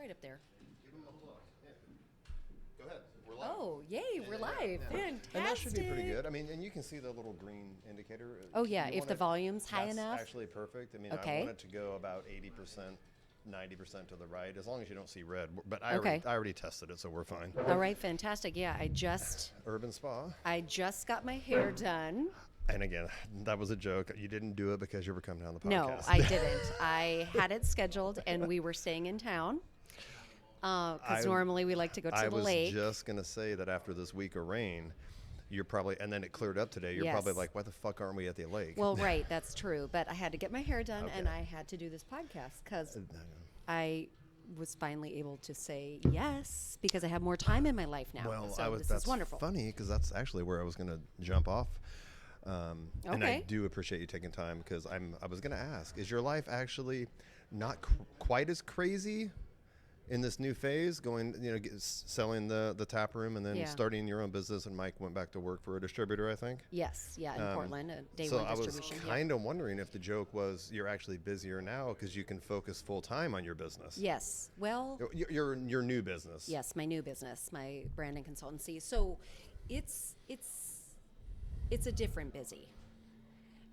right up there. Give them a look. Yeah. Go ahead. We're live. Oh, yay, we're live. Fantastic. And that should be pretty good. I mean, and you can see the little green indicator. Oh, yeah, You if want the it- volume's high that's enough. actually perfect. I mean, Okay. I want it to go about 80%, 90% to the right, as long as you don't see red. But Okay. I already tested it, so we're fine. All right, fantastic. Yeah, I just got my hair done. And again, that was a joke. You didn't do it because you were coming down the podcast. No, I didn't. I had it scheduled, and we were staying in town because normally we like to go to the lake. I was just going to say that after this week of rain, you're probably, and then it cleared up today, you're probably like, why the fuck aren't we at the lake? Well, right, that's true. But I had to get my hair done, and I had to do this podcast because I was finally able to say yes because I have more time in my life now. Well, so this that's is wonderful. Funny because that's actually where I was going to jump off. And I do appreciate you taking time because I was going to ask, is your life actually not quite as crazy in this new phase, going, selling the tap room and then starting your own business? And Mike went back to work for a distributor, I think. Yes, in Portland, a day so one distribution. So I was kind of wondering if the joke was you're actually busier now because you can focus full time on your business. Yes, well, your new business. Yes, my new business, my branding consultancy. So it's a different busy.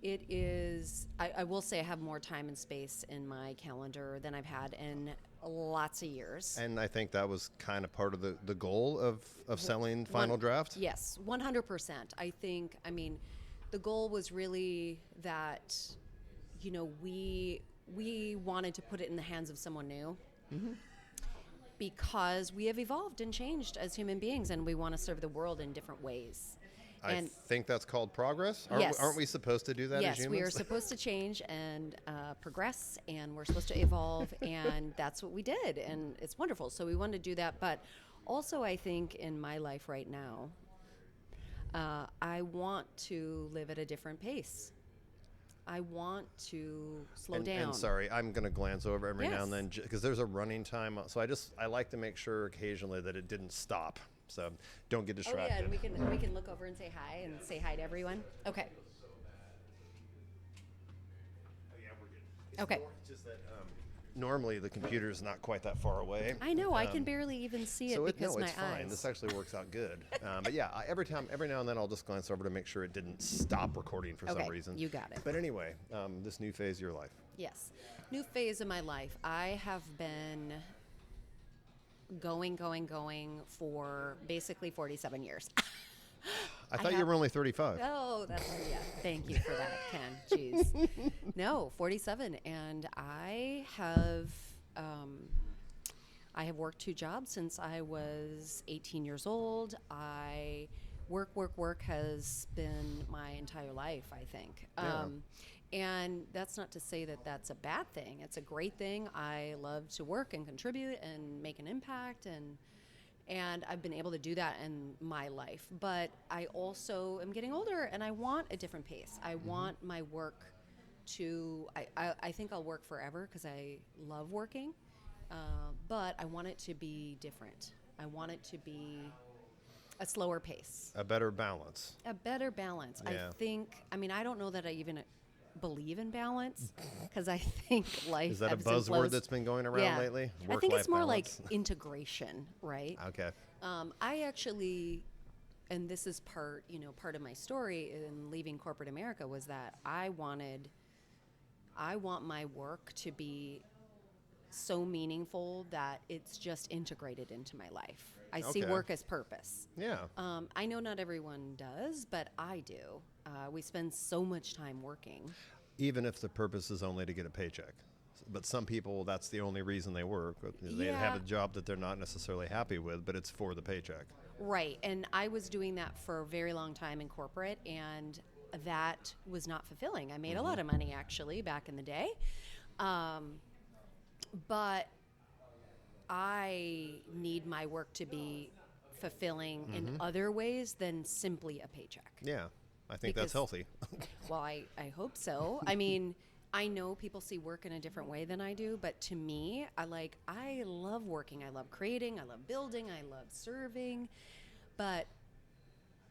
It is, I will say I have more time and space in my calendar than I've had in lots of years. And I think that was kind of part of the goal of selling Final Draft? Yes, 100%. I mean, the goal was really that, we wanted to put it in the hands of someone new. Mm-hmm. Because we have evolved and changed as human beings, and we want to serve the world in different ways. I think that's called progress. Yes. Aren't we supposed to do that as humans? Yes, we are supposed to change and progress, and we're supposed to evolve, and that's what we did, and it's wonderful. So we wanted to do that, but also I think in my life right now, I want to live at a different pace. I want to slow down. And sorry, I'm going to glance over every now and then because there's a running time. So I like to make sure occasionally that it didn't stop. So don't get distracted. Oh yeah, and we can look over and say hi to everyone. Okay. Yeah, we're good. It's Okay. just that normally the computer is not quite that far away. I know. I can barely even see it because my eyes. No, it's fine. This actually works out good. But yeah, every now and then I'll just glance over to make sure it didn't stop recording for some reason. You got it. But anyway, this new phase of your life. Yes, new phase of my life. I have been going for basically 47 years. I thought you were only 35. Oh, thank you for that, Ken. Jeez. No, 47. And I have worked 2 jobs since I was 18 years old. Work has been my entire life, I think. And that's not to say that that's a bad thing. It's a great thing. I love to work and contribute and make an impact, and I've been able to do that in my life. But I also am getting older, and I want a different pace. I want my work to, I think I'll work forever because I love working, but I want it to be different. I want it to be a slower pace. A better balance. A better balance. Yeah. I don't know that I even believe in balance because I think life is that a ebbs and buzzword flows. that's been going around lately? I think it's more balance? like integration, right? Okay. I actually, and this is part of my story in leaving corporate America was that I want my work to be so meaningful that it's just integrated into my life. I see work as purpose. Yeah. I know not everyone does, but I do. We spend so much time working. Even if the purpose is only to get a paycheck. But some people, that's the only reason they work. They have a job that they're not necessarily happy with, but it's for the paycheck. Right. And I was doing that for a very long time in corporate, and that was not fulfilling. I made a lot of money, actually, back in the day. But I need my work to be fulfilling in other ways than simply a paycheck. Yeah, I think that's healthy. Well, I hope so. I mean, I know people see work in a different way than I do, but to me, I love working. I love creating. I love building. I love serving. But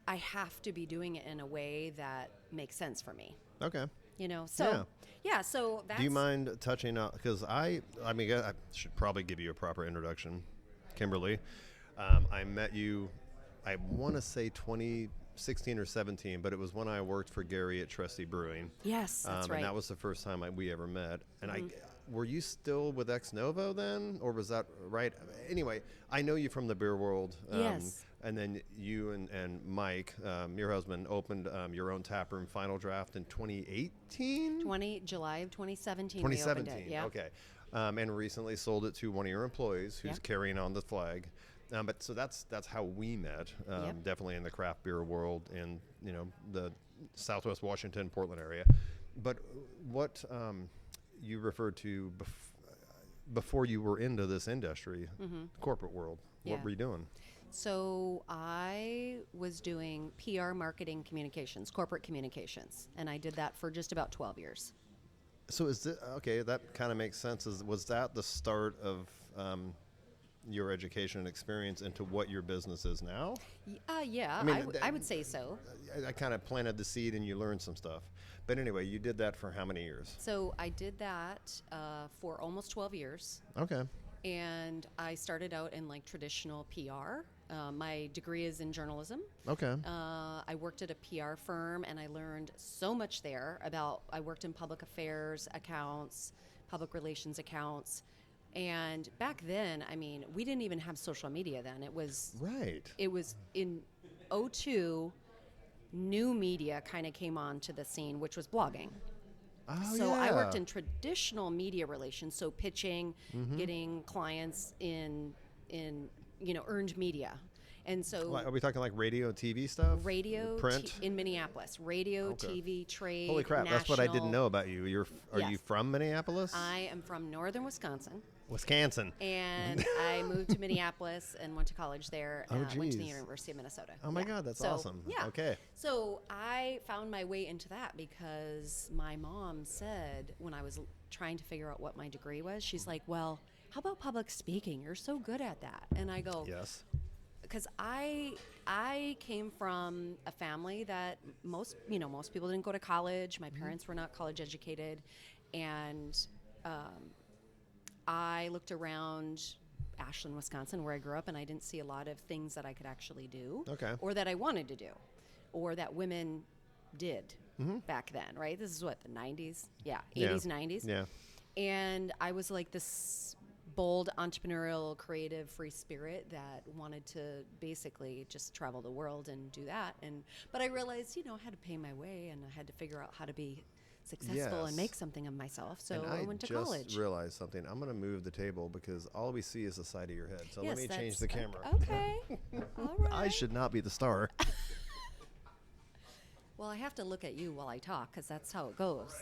I have to be doing it in a way that makes sense for me. Okay. You know, so yeah, so that's. Do you mind touching on, because I mean, I should probably give you a proper introduction, Kimberly. I met you, I want to say 2016 or 17, but it was when I worked for Gary at Trusty Brewing. Yes, that's right. And that was the first time we ever met. And were you still with Ex Novo then, or was that right? Anyway, I know you from the beer world. Yes. And then you and Mike, your husband, opened your own tap room, Final Draft, in 2018? July of 2017. 2017, we opened it, yeah. okay. And recently sold it to one of your employees who's carrying on the flag. But so that's how we met, definitely in the craft beer world in, you know, the Southwest Washington, Portland area. But what you referred to before you were into this industry, corporate world, what were you doing? So I was doing PR, marketing, communications, corporate communications, and I did that for just about 12 years. So is this, okay, that kind of makes sense. Was that the start of your education and experience into what your business is now? Yeah, I would say so. I kind of planted the seed and you learned some stuff. But anyway, you did that for how many years? So I did that for almost 12 years. Okay. And I started out in like traditional PR. My degree is in journalism. Okay. I worked at a PR firm and I learned so much there I worked in public affairs accounts, public relations accounts. And back then, I mean, we didn't even have social media then. It was in 2002, new media kind of came onto the scene, which was blogging. So I worked in traditional media relations, so pitching, getting clients in earned media. And so are we talking like radio, TV stuff? Radio, print in Minneapolis. Radio, TV, trade. Holy crap! National. That's what I didn't know about you. Are you from Minneapolis? I am from northern Wisconsin. Wisconsin. And I moved to Minneapolis and went to college there. Went to the University of Minnesota. Oh my God, that's awesome. Yeah. Okay. So I found my way into that because my mom said when I was trying to figure out what my degree was, she's like, "Well, how about public speaking? You're so good at that." And I go, "Yes." Because I came from a family that most people didn't go to college. My parents were not college educated, and I looked around Ashland, Wisconsin, where I grew up, and I didn't see a lot of things that I could actually do, or that I wanted to do, or that women did back then. Right? This is what, the 90s? Yeah, 80s, 90s. Yeah. And I was like this bold, entrepreneurial, creative, free spirit that wanted to basically just travel the world and do that. But I realized, I had to pay my way and I had to figure out how to be successful and make something of myself. So I went to college. I just realized something. I'm going to move the table because all we see is the side of your head. So let me change the camera. Okay. All right. I should not be the star. Well, I have to look at you while I talk because that's how it goes.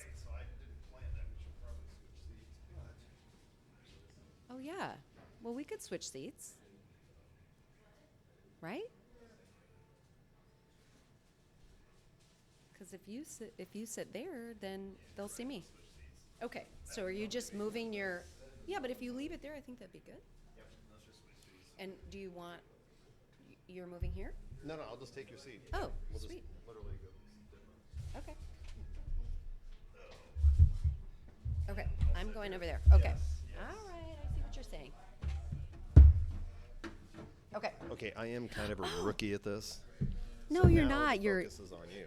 Oh, yeah. Well, we could switch seats. Right? Because if you sit there, then they'll see me. Okay. So are you just moving your... Yeah, but if you leave it there, I think that'd be good. Yep. Let's just switch seats. And do you want... You're moving here? No, I'll just take your seat. Oh, we'll sweet. Just literally go different. Okay. Okay. I'm going over there. Okay. Yes. All right. I see what you're saying. Okay. Okay, I am kind of a rookie at this. No, so you're now not. The focus is on you.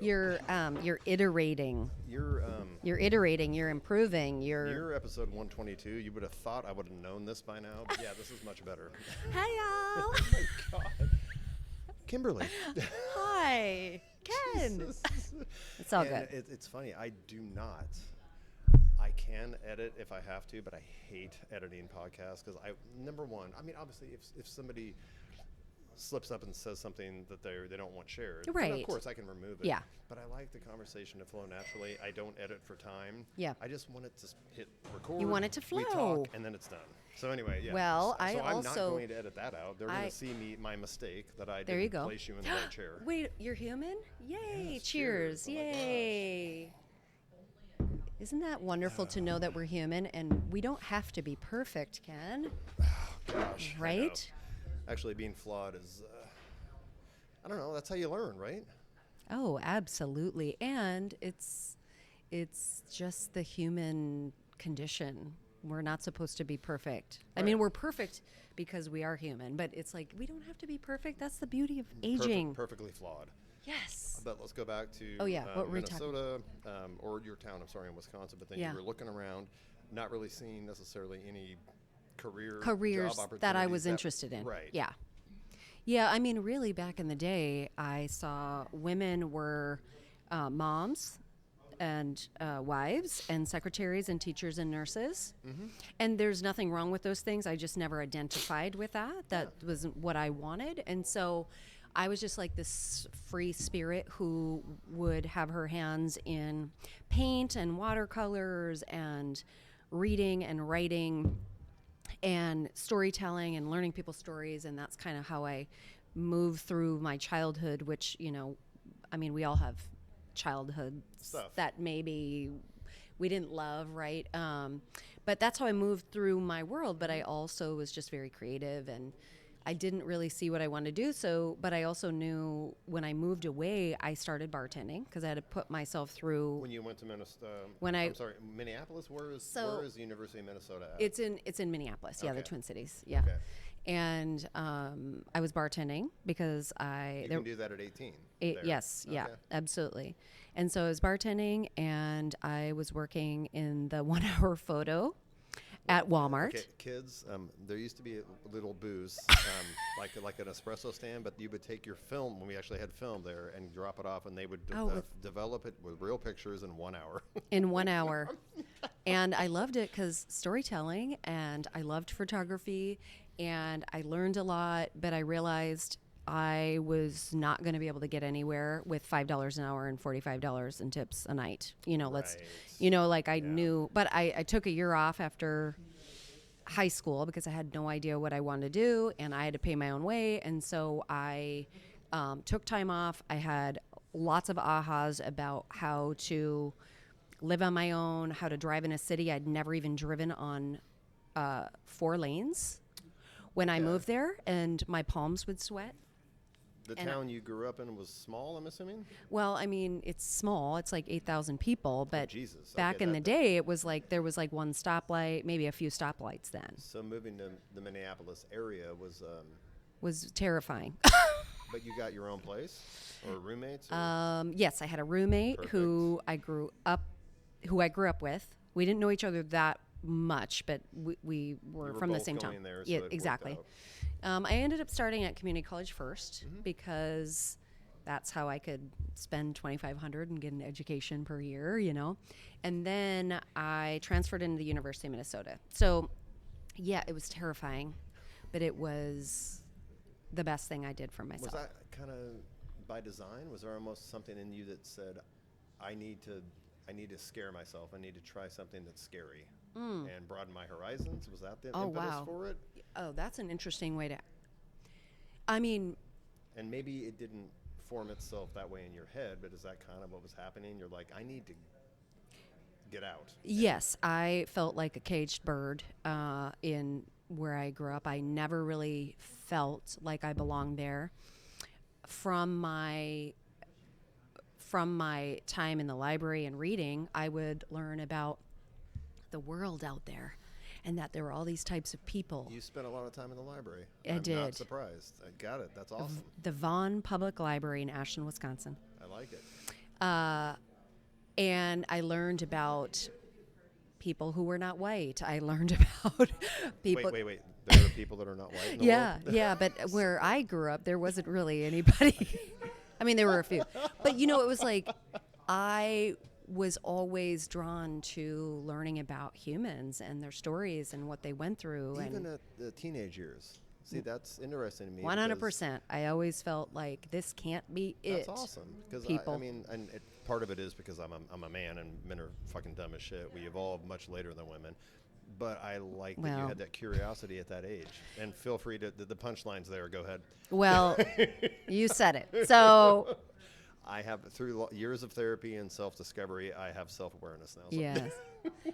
You're iterating. You're iterating. You're improving. You're episode 122. You would have thought I would have known this by now, but yeah, this is much better. Hi, y'all. Oh my God, Kimberly. Hi, Ken. It's all good. It's funny. I do not. I can edit if I have to, but I hate editing podcasts because number one, I mean, obviously, if somebody slips up and says something that they don't want shared, right? Then of course, I can remove it. Yeah. But I like the conversation to flow naturally. I don't edit for time. Yeah. I just want it to hit record. You want it to flow. We talk, and then it's done. So anyway, yeah. Well, I'm not going to edit that out. They're going to see my mistake that I didn't place you in the right chair. Wait, you're human? Yay! Yes, cheers! Oh yay! Isn't that wonderful to know that we're human and we don't have to be perfect, Ken? Oh, gosh. Right? Actually, being flawed is, I don't know, that's how you learn, right? Oh, absolutely. And it's just the human condition. We're not supposed to be perfect. Right. I mean, we're perfect because we are human, but it's like we don't have to be perfect. That's the beauty of aging. Perfectly flawed. Yes. But let's go back to What were we talking Minnesota, or your town, I'm sorry, in Wisconsin. But then you were looking around, not really seeing necessarily any careers job opportunities that I was interested in. Right. Yeah. Yeah, I mean, really, back in the day, I saw women were moms and wives and secretaries and teachers and nurses. Mm-hmm. And there's nothing wrong with those things. I just never identified with that. That wasn't what I wanted. And so I was just like this free spirit who would have her hands in paint and watercolors and reading and writing and storytelling and learning people's stories. And that's kind of how I moved through my childhood, which, I mean, we all have childhood stuff that maybe we didn't love, right? But that's how I moved through my world. But I also was just very creative, and I didn't really see what I wanted to do. So, but I also knew when I moved away, I started bartending because I had to put myself through. When you went to Minnesota, Minneapolis. Where is the University of Minnesota at? It's in Minneapolis. Yeah, Okay. the Twin Cities. Yeah. Okay. And I was bartending because You can do that at 18. Yes, yeah, Okay. absolutely. And so I was bartending, and I was working in the 1 hour photo at Walmart. Okay, kids, there used to be a little booze, like an espresso stand, but you would take your film, when we actually had film there, and drop it off, and they would develop it with real pictures in 1 hour. In 1 hour. And I loved it because storytelling, and I loved photography, and I learned a lot, but I realized I was not going to be able to get anywhere with $5 an hour and $45 in tips a night. I knew, but I took a year off after high school because I had no idea what I wanted to do, and I had to pay my own way. And so I took time off. I had lots of ahas about how to live on my own, how to drive in a city. I'd never even driven on 4 lanes when I moved there, and my palms would sweat. The town you grew up in was small, I'm assuming? Well, I mean, it's small. It's like 8,000 people, but Jesus. back in the day, it was like there was like one stoplight, maybe a few stoplights then. So moving to the Minneapolis area Was terrifying. But you got your own place or roommates? Yes, I had a roommate who I grew up with. We didn't know each other that much, but we were from the same town. There, so yeah, exactly. I ended up starting at community college first because that's how I could spend $2,500 and get an education per year, And then I transferred into the University of Minnesota. So, yeah, it was terrifying, but it was the best thing I did for myself. Was that kind of by design? Was there almost something in you that said, I need to scare myself. I need to try something that's scary and broaden my horizons. Was that the impetus for it? Oh, that's an interesting way to. I mean. And maybe it didn't form itself that way in your head, but is that kind of what was happening? You're like, I need to get out. Yes, I felt like a caged bird in where I grew up. I never really felt like I belonged there. From my time in the library and reading, I would learn about the world out there and that there were all these types of people. You spent a lot of time in the library. I did. I'm not surprised. I got it. That's awesome. The Vaughn Public Library in Ashland, Wisconsin. I like it. And I learned about people who were not white. I learned about people. Wait. There are people that are not white in the world? Yeah, but where I grew up, there wasn't really anybody. I mean, there were a few. But, it was like I was always drawn to learning about humans and their stories and what they went through. Even at the teenage years. See, that's interesting to me. 100%. I always felt like this can't be it. That's awesome. Because people. Part of it is because I'm a man and men are fucking dumb as shit. We evolved much later than women. But I like that you had that curiosity at that age. And feel free to, the punchline's there. Go ahead. Well, you said it. So I have, through years of therapy and self-discovery, I have self-awareness now. So. Yes.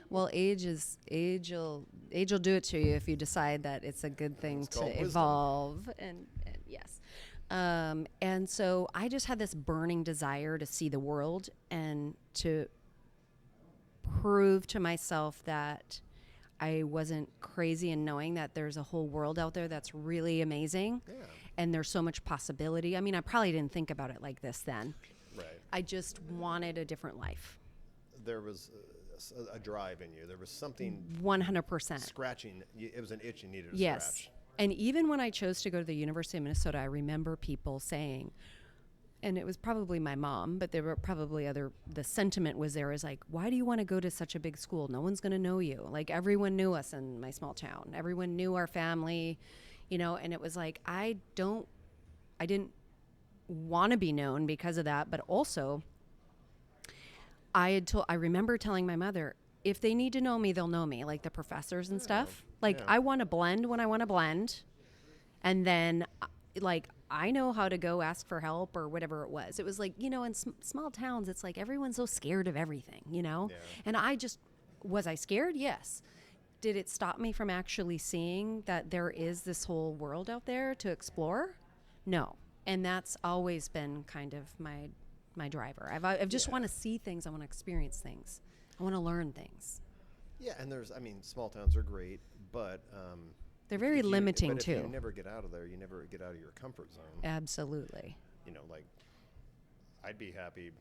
Well, age will do it to you if you decide that it's a good thing to evolve. And yes. And so I just had this burning desire to see the world and to prove to myself that I wasn't crazy in knowing that there's a whole world out there that's really amazing. Yeah. And there's so much possibility. I mean, I probably didn't think about it like this then. Right. I just wanted a different life. There was a drive in you. There was something 100%. scratching. It was an itch you needed to Yes. scratch. And even when I chose to go to the University of Minnesota, I remember people saying, and it was probably my mom, but there were probably the sentiment was there is like, why do you want to go to such a big school? No one's going to know you. Like, everyone knew us in my small town. Everyone knew our family, and it was like, I didn't want to be known because of that. But also I remember telling my mother, if they need to know me, they'll know me, like the professors and stuff. Like, I want to blend when I want to blend. And then, like, I know how to go ask for help or whatever it was. It was like, in small towns, it's like everyone's so scared of everything, Yeah. And was I scared? Yes. Did it stop me from actually seeing that there is this whole world out there to explore? No. And that's always been kind of my driver. I just want to see things. I want to experience things. I want to learn things. Yeah, and small towns are great, but they're very limiting too. If you never get out of there, you never get out of your comfort zone. Absolutely. Like, I'd be happy.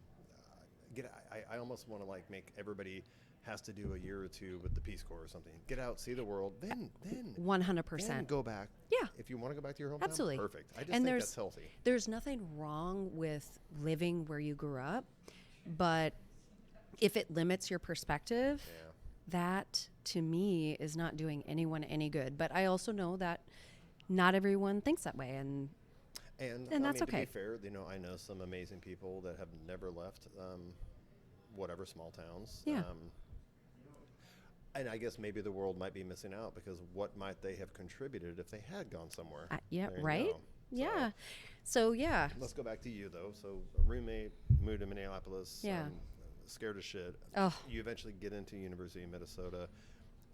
I almost want to make everybody has to do a year or two with the Peace Corps or something. Get out, see the world, then 100%. Then go back. Yeah. If you want to go back to your hometown, absolutely. Perfect. I just think that's healthy. There's nothing wrong with living where you grew up, but if it limits your perspective, that to me is not doing anyone any good. But I also know that not everyone thinks that way, and that's okay. To be fair, I know some amazing people that have never left whatever small towns. Yeah. And I guess maybe the world might be missing out because what might they have contributed if they had gone somewhere? Yeah, right? Yeah. So, yeah. Let's go back to you, though. So, a roommate moved to Minneapolis. Yeah. Scared as shit. Oh. You eventually get into University of Minnesota.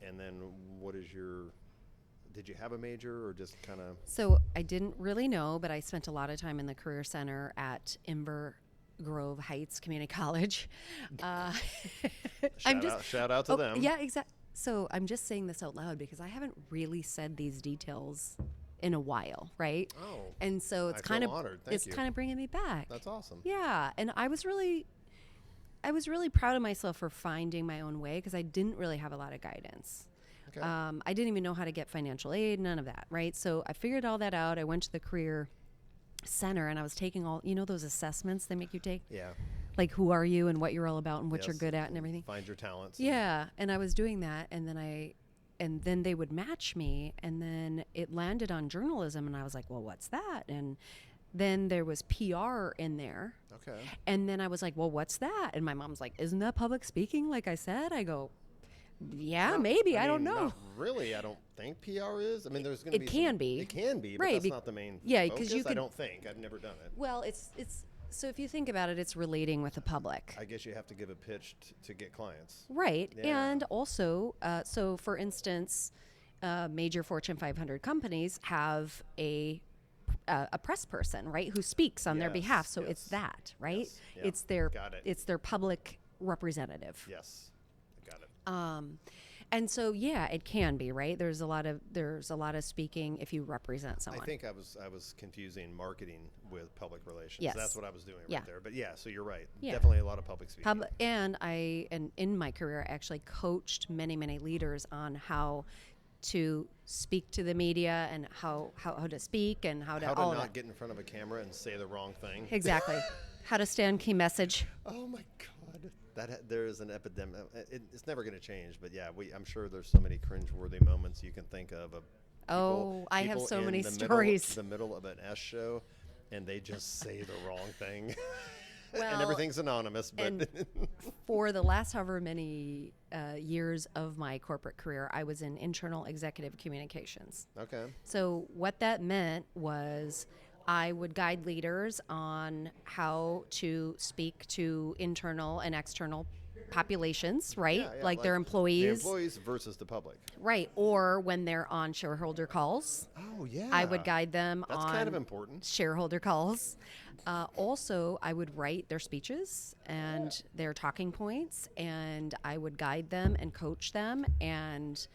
And then did you have a major or just kind of? So, I didn't really know, but I spent a lot of time in the Career Center at Grove Heights Community College. Shout out to them. Yeah, exactly. So I'm just saying this out loud because I haven't really said these details in a while, right? Oh. And so it's kind of honored. it's kind of bringing me back. That's awesome. Yeah, and I was really proud of myself for finding my own way because I didn't really have a lot of guidance. Okay. I didn't even know how to get financial aid, none of that, right? So I figured all that out. I went to the Career Center and I was taking all those assessments they make you take, like who are you and what you're all about and what you're good at and everything. Find your talents. And I was doing that, and then they would match me, and then it landed on journalism, and I was like, well, what's that? And then there was PR in there. Okay. And then I was like, well, what's that? And my mom's like, isn't that public speaking? Like I said, I go, yeah, maybe. I don't know. Not really, I don't think PR is. I mean, there's going to be. It can be. It can be, but right, that's not the main. Yeah, because you. I don't think I've never done it. Well, it's so if you think about it, it's relating with the public. I guess you have to give a pitch to get clients. Right, Yeah. and also, so for instance, major Fortune 500 companies have a press person, right, who speaks on their behalf. So it's that, right? Yes. Yeah. Got it. It's their public representative. Yes, got it. And so it can be, right. There's a lot of speaking if you represent someone. I think I was confusing marketing with public relations. Yes. That's what I was doing right there. But so you're right. Yeah. Definitely a lot of public speaking. And in my career, I actually coached many leaders on how to speak to the media and how to speak and how to not get in front of a camera and say the wrong thing. Exactly. How to stay on key message. Oh my God. There is an epidemic. It's never going to change, but I'm sure there's so many cringeworthy moments you can think of. I have so many stories. The middle of an S show, and they just say the wrong thing, and everything's anonymous. But and for the last however many years of my corporate career, I was in internal executive communications. Okay. So what that meant was I would guide leaders on how to speak to internal and external populations, right? Yeah, Like their employees. The employees versus the public. Right. Or when they're on shareholder calls. Oh, yeah. I would guide them That's on kind of important. shareholder calls. Also, I would write their speeches and their talking points, and I would guide them and coach them, and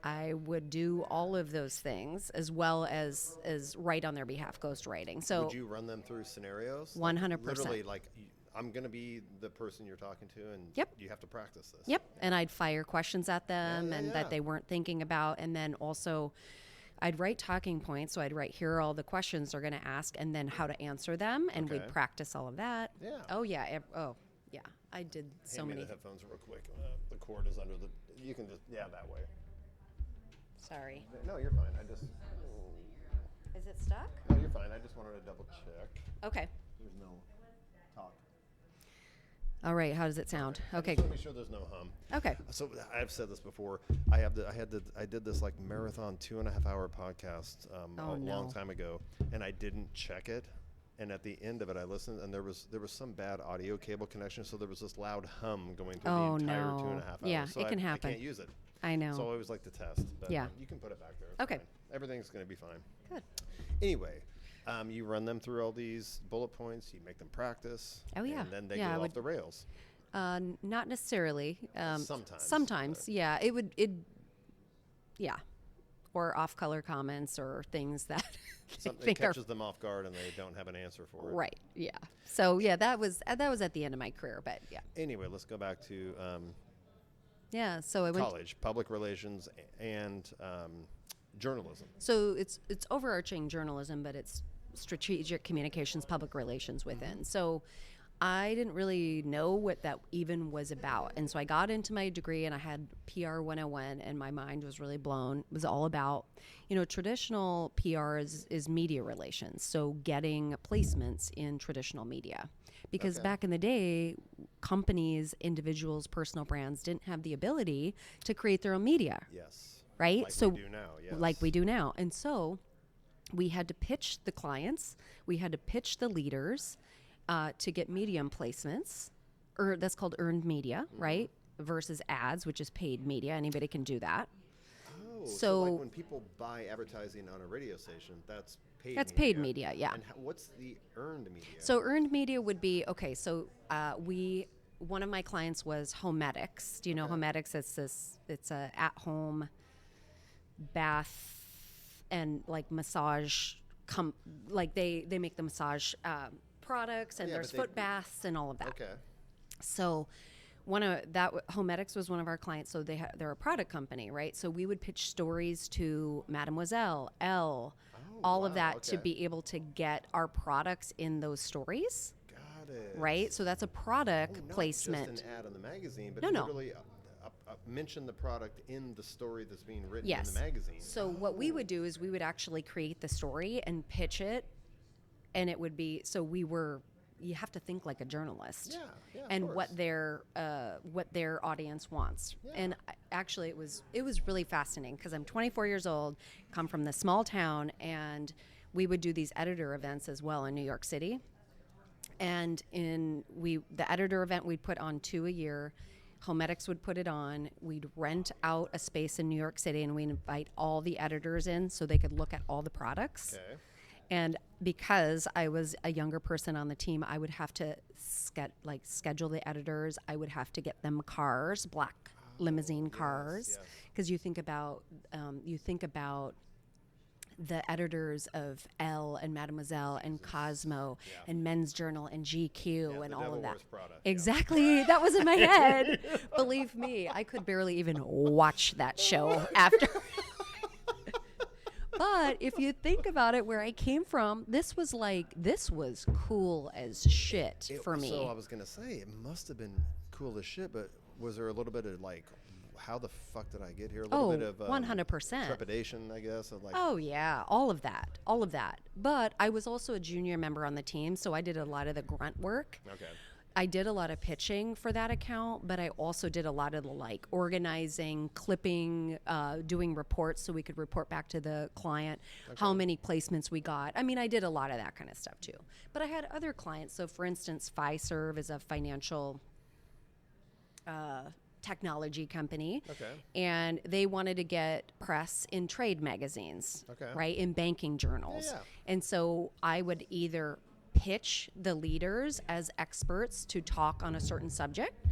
I would do all of those things as well as write on their behalf, ghostwriting. So would you run them through scenarios? 100%. Literally, like, I'm going to be the person you're talking to, and Yep. you have to practice this. Yep. And I'd fire questions at them that they weren't thinking about. And then also I'd write talking points. So I'd write, here are all the questions they're going to ask and then how to answer them. And we'd practice all of that. Yeah. Oh, yeah. Yeah. I did so Hand me many. the headphones real quick. The cord is under the, you can just, that way. Sorry. No, you're fine. Is it stuck? No, you're fine. I just wanted to double check. Okay. There's no talk. All right. How does it sound? Okay. Just let me sure there's no hum. Okay. So I've said this before. I did this like marathon 2.5 hour podcast long time ago, and I didn't check it. And at the end of it, I listened, and there was some bad audio cable connection, so there was this loud hum going through the entire 2.5 hours. Yeah, so it can happen. I can't use it. I know. So I always like to test. But Yeah. You can put it back there. It's Okay. fine. Everything's going to be fine. Good. Anyway, you run them through all these bullet points. You make them practice. Oh, yeah. And then they Yeah, go off the rails. Not necessarily. Sometimes. Sometimes, yeah. Yeah. Or off-color comments or things that Something catches them off guard and they don't have an answer for it. Right. Yeah. So yeah, that was at the end of my career, but yeah. Anyway, let's go back to Yeah. So I went. college, public relations, and journalism. So it's overarching journalism, but it's strategic communications, public relations within. So I didn't really know what that even was about. And so I got into my degree and I had PR 101 and my mind was really blown. It was all about, traditional PR is media relations. So getting placements in traditional media. Because back in the day, companies, individuals, personal brands didn't have the ability to create their own media. Yes. Right? Like So we do now, yes. like we do now. And so we had to pitch the clients, we had to pitch the leaders to get medium placements, or that's called earned media, right? Versus ads, which is paid media. Anybody can do that. Oh, so like when people buy advertising on a radio station, that's paid That's media. paid media, yeah. And what's the earned media? So earned media would be, okay, so one of my clients was Homedics. Do you know Homedics? It's a at-home bath and like massage, like they make the massage products, and there's foot baths and all of that. Okay. So Homedics was one of our clients. So they're a product company, right? So we would pitch stories to Mademoiselle, Elle, all of that to be able to get our products in those stories. Got it. Right? So that's a product placement. Not just an ad in the magazine, but No. literally mention the product in the story that's being written Yes. in the magazine. So what we would do is we would actually create the story and pitch it, and it would be, you have to think like a journalist. Yeah, and of what their audience wants. Yeah. And actually it was really fascinating because I'm 24 years old, come from this small town, and we would do these editor events as well in New York City. And the editor event we'd put on 2 a year. Homedics would put it on. We'd rent out a space in New York City, and we'd invite all the editors in so they could look at all the products. Okay. And because I was a younger person on the team, I would have to schedule the editors. I would have to get them cars, black limousine cars, because you think about the editors of Elle and Mademoiselle and Cosmo and Men's Journal and GQ and all of that. Exactly. That was in my head. Believe me, I could barely even watch that show after. But if you think about it, where I came from, this was cool as shit for me. So I was going to say, it must have been cool as shit, but was there a little bit of like, how the fuck did I get here? A little bit of 100%. trepidation, I guess. Of like, oh, yeah, all of that. But I was also a junior member on the team, so I did a lot of the grunt work. Okay. I did a lot of pitching for that account, but I also did a lot of the organizing, clipping, doing reports so we could report back to the client how many placements we got. I mean, I did a lot of that kind of stuff too. But I had other clients. So for instance, Fiserv is a financial technology company. Okay. And they wanted to get press in trade magazines, Okay. right, in banking journals. Yeah. And so I would either pitch the leaders as experts to talk on a certain subject,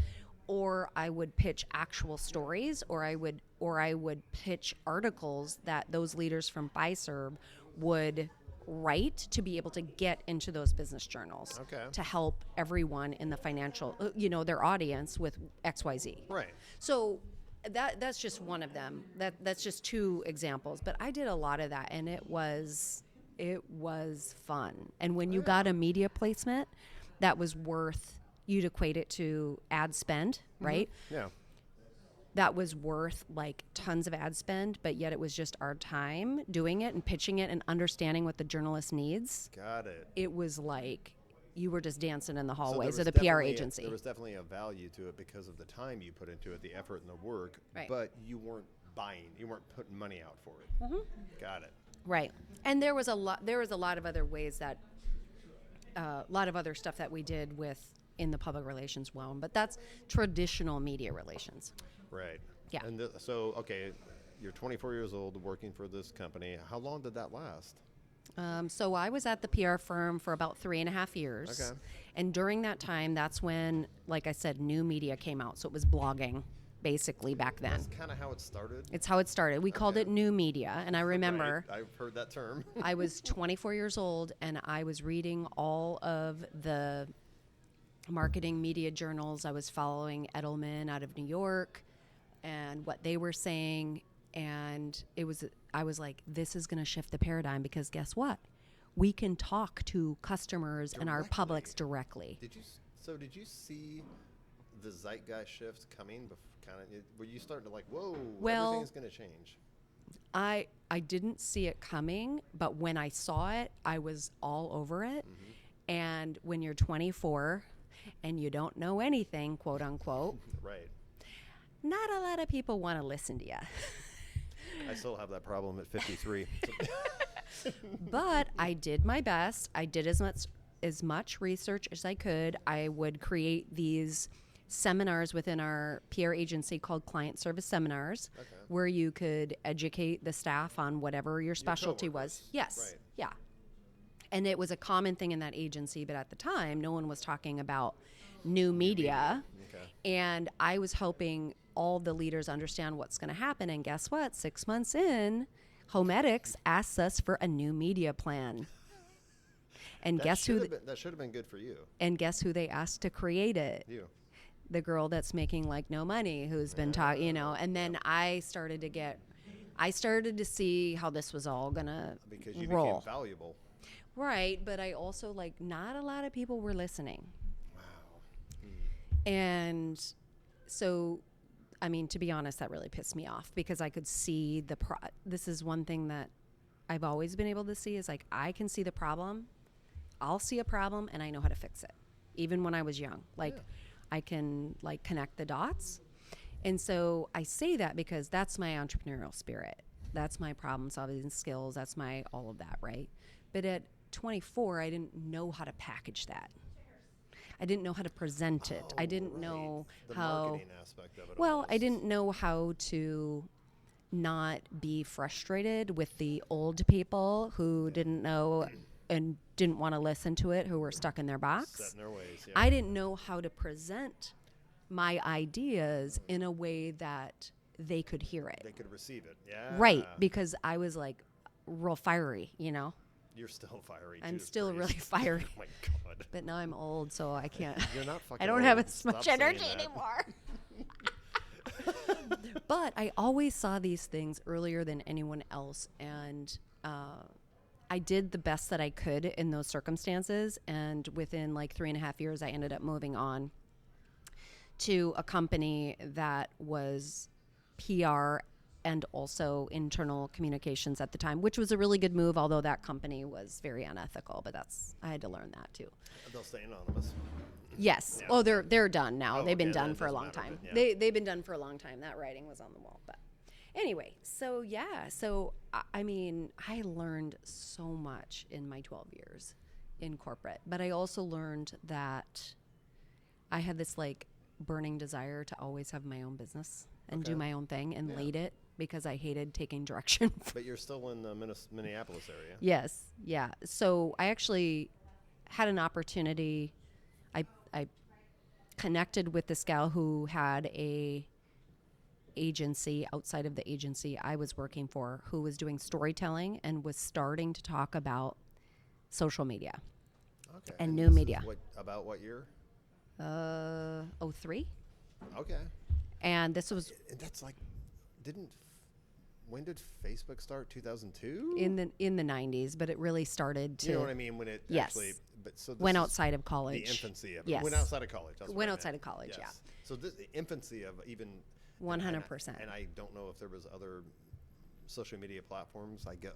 or I would pitch actual stories, or I would pitch articles that those leaders from Fiserv would write to be able to get into those business journals. Okay. To help everyone in the financial, their audience with XYZ. Right. So that's just one of them. That's just two examples. But I did a lot of that, and it was fun. And when you got a media placement that was worth, you'd equate it to ad spend, right? Yeah. That was worth like tons of ad spend, but yet it was just our time doing it and pitching it and understanding what the journalist needs. Got it. It was like you were just dancing in the So hallways there of was the PR definitely agency. There was definitely a value to it because of the time you put into it, the effort and the work, Right. but you weren't buying, you weren't putting money out for it. Mm-hmm. Got it. Right. And there was a lot of other ways that, a lot of other stuff that we did in the public relations realm, but that's traditional media relations. Right. Yeah. And so, okay, you're 24 years old working for this company. How long did that last? So I was at the PR firm for about 3.5 years. Okay. And during that time, that's when, like I said, new media came out. So it was blogging, basically, back then. That's kind of how it started. It's how it started. We called it new media. And I remember Right. I've heard that term. I was 24 years old, and I was reading all of the marketing media journals. I was following Edelman out of New York and what they were saying. And I was like, this is going to shift the paradigm, because guess what? We can talk to customers and our publics directly. Did you see the zeitgeist shift coming? Were you starting to like, whoa, everything's going to change? I didn't see it coming, but when I saw it, I was all over it. Mm-hmm. And when you're 24 and you don't know anything, quote unquote, Right. not a lot of people want to listen to you. I still have that problem at 53. But I did my best. I did as much research as I could. I would create these seminars within our PR agency called client service seminars, where you could educate the staff on whatever your specialty was. Yes. Right. Yeah. And it was a common thing in that agency, but at the time, no one was talking about new media. Okay. And I was helping all the leaders understand what's going to happen. And guess what? 6 months in, Homedics asks us for a new media plan. And That guess who? that should have been good for you. And guess who they asked to create it? You. The girl that's making like no money, who's been talking, And then I started to see how this was all gonna Because you roll. became valuable. Right, but I also not a lot of people were listening. Wow. And so, I mean, to be honest, that really pissed me off, because I could see this is one thing that I've always been able to see, is like, I can see the problem. I'll see a problem and I know how to fix it. Even when I was young, I can connect the dots. And so I say that because that's my entrepreneurial spirit. That's my problem solving skills. That's my all of that, right? But at 24, I didn't know how to package that. I didn't know how to present it. I didn't know the how. marketing aspect of it. Well, almost. I didn't know how to not be frustrated with the old people who didn't know and didn't want to listen to it, who were stuck in their box. Set in their ways. Yeah. I didn't know how to present my ideas in a way that they could hear it. They could receive it. Yeah. Right, because I was real fiery, You're still fiery. I'm Judas still Priest. really fiery. Oh my God. But now I'm old, so I can't. You're not fucking I don't have old. as Stop much saying energy that. anymore. But I always saw these things earlier than anyone else, and I did the best that I could in those circumstances. And within 3.5 years, I ended up moving on to a company that was PR and also internal communications at the time, which was a really good move, although that company was very unethical. But I had to learn that too. They'll stay anonymous. Yes. Yeah. Oh, they're done now. Oh, They've been okay, done that for a doesn't long matter time. then, yeah. They've been done for a long time. That writing was on the wall. But anyway, so yeah. So I mean, I learned so much in my 12 years in corporate, but I also learned that I had this burning desire to always have my own business and do Okay. my own thing and Yeah. lead it because I hated taking direction. But you're still in the Minneapolis area. Yes, yeah. So I actually had an opportunity. I connected with this gal who had a agency outside of the agency I was working for, who was doing storytelling and was starting to talk about social media Okay. and new this is media. About what year? 03. Okay. And this was And that's like, when did Facebook start? 2002? in the 90s, but it really started to You know what I mean? When it Yes. actually, but so this went is outside of the college. infancy of it. Yes. Went outside of college. That's what Went I meant. outside of college, yeah. So the infancy of even 100%. And I don't know if there was other social media platforms. I get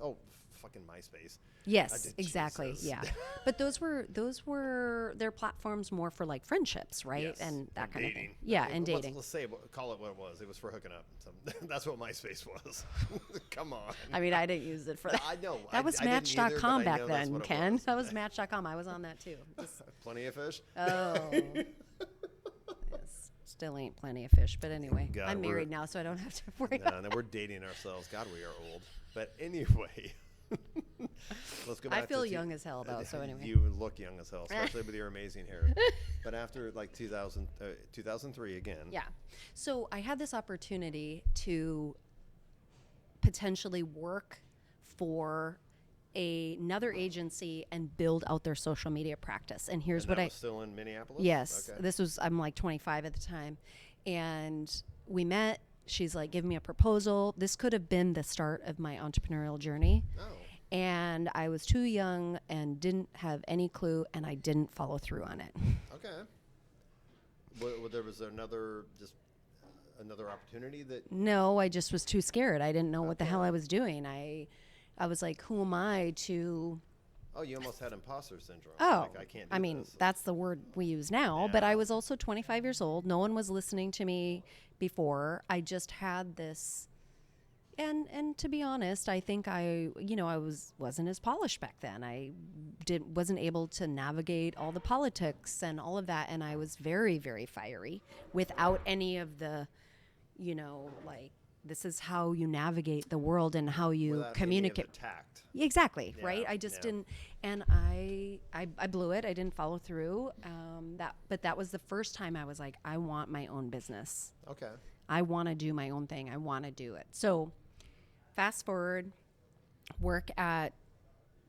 fucking MySpace. Yes, exactly. Jesus. Yeah. But those were their platforms more for like friendships, right? Yes. And that kind of thing. dating. Yeah, I mean, and dating. Let's call it what it was. It was for hooking up. So that's what MySpace was. Come on. I mean, I didn't use it for that. I know. That was I didn't either, Match.com but I back know that's then, what it Ken. was. That was Match.com. I was on that too. Just, Plenty of fish. oh. Yes, still ain't plenty of fish, but anyway, God, I'm we're- married now, so I don't have to worry No, no, we're dating ourselves. God, we are old. But anyway, let's go back. I feel to young as hell, though, so anyway. You look young as hell, especially with your amazing hair. But after like 2003 again. Yeah. So I had this opportunity to potentially work for another agency and build out their social media practice. And here's And what that I was still in Minneapolis? Yes. Okay. This was, I'm like 25 at the time. And we met. She's like, give me a proposal. This could have been the start of my entrepreneurial journey. Oh. And I was too young and didn't have any clue, and I didn't follow through on it. Okay. Well, there was another opportunity that. No, I just was too scared. I didn't know what the Okay. hell I was doing. I was like, who am I to... Oh, you almost had imposter syndrome. Oh, Like, I can't do I mean, this. that's the word we use now, but Yeah. I was also 25 years old. No one was listening to me before. I just had this, and to be honest, I think I wasn't as polished back then. I wasn't able to navigate all the politics and all of that, and I was very, very fiery without any of the, like, this is how you navigate the world and how you Without any of the communicate. tact. Exactly, Yeah, right? I just yeah. didn't, and I blew it. I didn't follow through. But that was the first time I was like, I want my own business. Okay. I want to do my own thing. I want to do it. So, fast forward, work at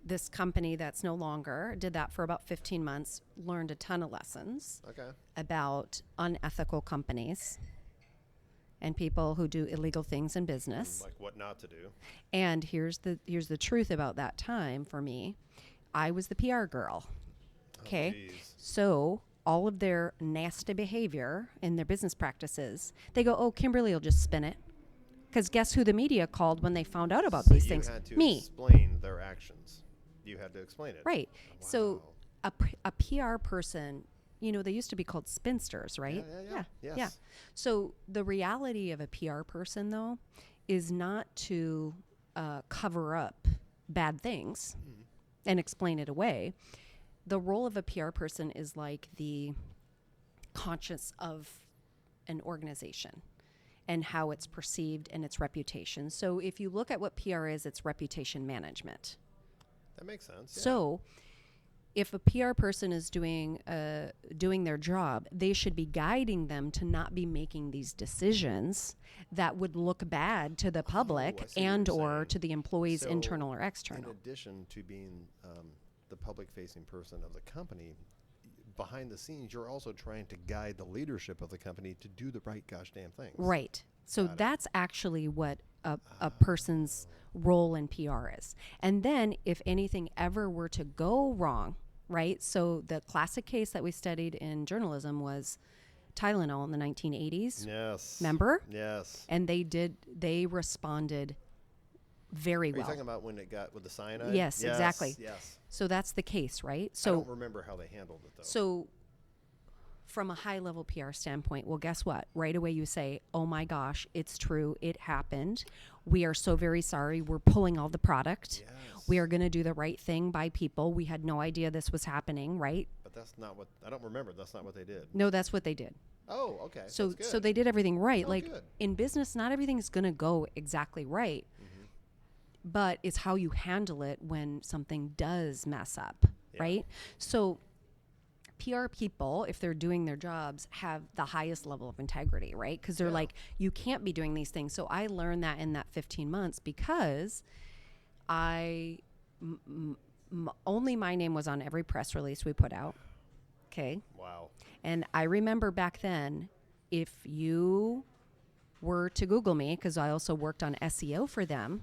this company that's no longer. Did that for about 15 months. Learned a ton of lessons Okay. about unethical companies and people who do illegal things in business. Like what not to do. And here's the truth about that time for me. I was the PR girl. Okay. Oh, geez. So all of their nasty behavior in their business practices, they go, oh, Kimberly will just spin it. Because guess who the media called when they found out about So these you things? had to Me. explain their actions. You had to explain it. Right. So Wow. a PR person, they used to be called spinsters, right? Yeah. Yes. Yeah. So the reality of a PR person, though, is not to cover up bad things and explain it away. The role of a PR person is like the conscience of an organization and how it's perceived and its reputation. So if you look at what PR is, it's reputation management. That makes sense. Yeah. So if a PR person is doing their job, they should be guiding them to not be making these decisions that would look bad to the public I see what you're and or saying. to the employees, So, internal or in external. addition to being the public-facing person of the company, behind the scenes, you're also trying to guide the leadership of the company to do the right gosh damn things. Right. So Got it. that's actually what a person's role in PR is. And then if anything ever were to go wrong, right? So the classic case that we studied in journalism was Tylenol in the 1980s. Yes. Remember? Yes. And they responded very Are you well. talking about when it got with the cyanide? Yes, exactly. Yes. So that's the case, right? I So don't remember how they handled it though. so from a high level PR standpoint, well, guess what? Right away you say, oh my gosh, it's true. It happened. We are so very sorry. We're pulling all the product. Yes. We are going to do the right thing by people. We had no idea this was happening, right? But that's not what I don't remember. That's not what they did. No, that's what they did. Oh, okay. So That's good. so they did everything right. Oh, Like good. in business, not everything's going to go exactly right. But it's how you handle it when something does mess up, Yeah. right? So PR people, if they're doing their jobs, have the highest level of integrity, right? Because they're like, you can't be doing these things. So I learned that in that 15 months because only my name was on every press release we put out. Okay. Wow. And I remember back then, if you were to Google me, because I also worked on SEO for them,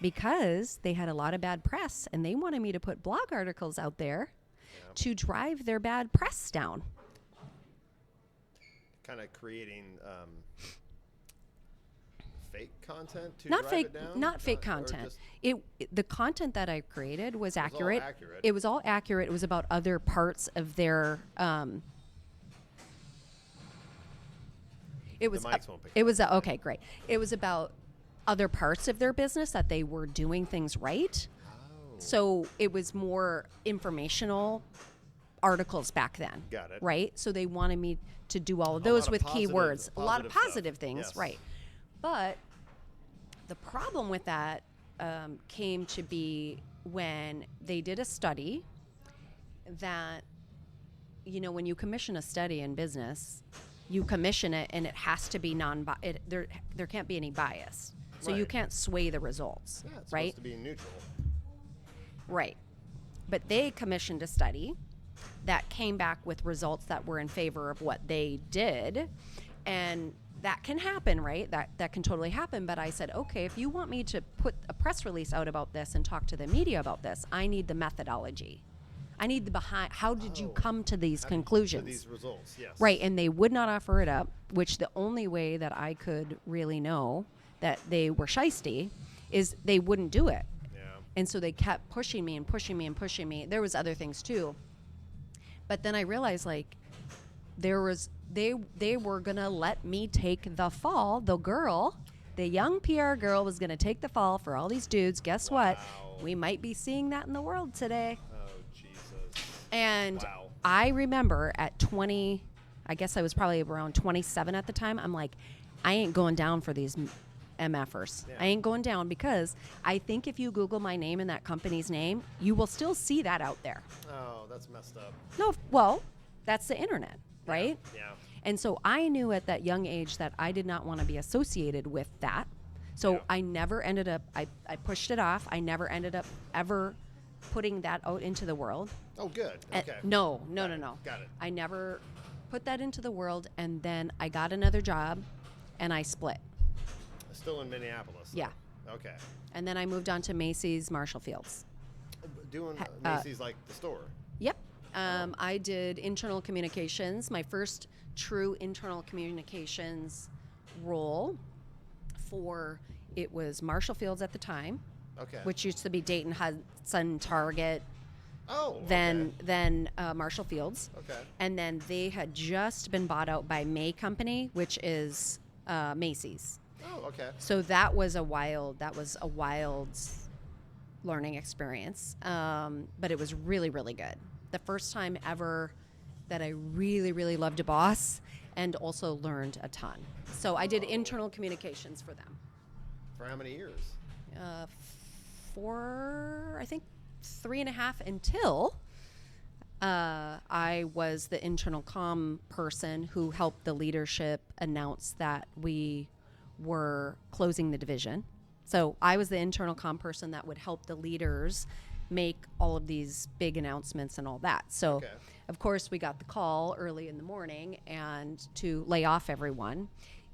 because they had a lot of bad press and they wanted me to put blog articles out there to drive their bad press down. Kind of creating fake content to Not drive fake, it down? not fake Or content. just- The content that I created was all accurate. accurate. It was all accurate. It was about other parts of their. It was. mics won't pick It was okay. Great. It was about other parts of their business that they were doing things right. Oh. So it was more informational articles back then. Got it. Right? So they wanted me to do all of A those lot of with positive- keywords. A lot of stuff. positive things. Yes. Right. But the problem with that came to be when they did a study that, when you commission a study in business, you commission it and it has to be there can't be any bias. So you Right. can't sway the results, Yeah, it's right? supposed to be neutral. Right. But they commissioned a study that came back with results that were in favor of what they did. And that can happen, right? That can totally happen. But I said, okay, if you want me to put a press release out about this and talk to the media about this, I need the methodology. I need the behind. How did you come to these conclusions? To these results, yes. Right, and they would not offer it up, which the only way that I could really know that they were shysty is they wouldn't do it. Yeah. And so they kept pushing me and pushing me and pushing me. There was other things too. But then I realized they were going to let me take the fall. The young PR girl was going to take the fall for all these dudes. Guess what? Wow. We might be seeing that in the world today. Oh, Jesus. And Wow. I remember at 20, I guess I was probably around 27 at the time. I'm like, I ain't going down for these MFers. Yeah. I ain't going down because I think if you Google my name and that company's name, you will still see that out there. Oh, that's messed up. No, well, that's the internet, right? Yeah. And so I knew at that young age that I did not want to be associated with that. So Yeah. I never ended up, I pushed it off. I never ended up ever putting that out into the world. Oh, good. Okay. No. Got it. I never put that into the world. And then I got another job and I split. Still in Minneapolis. Yeah. Okay. And then I moved on to Macy's Marshall Fields. Doing Macy's like the store. Yep. I did internal communications, my first true internal communications role it was Marshall Fields at the time, Okay. which used to be Dayton Hudson Target, Oh. then Marshall Fields. Okay. And then they had just been bought out by May Company, which is Macy's. Oh, okay. So that was a wild learning experience. But it was really, really good. The first time ever that I really, really loved a boss and also learned a ton. So I did internal communications for them. For how many years? For, I think, 3.5 until I was the internal comm person who helped the leadership announce that we were closing the division. So I was the internal comm person that would help the leaders make all of these big announcements and all that. So, Okay. of course, we got the call early in the morning and to lay off everyone.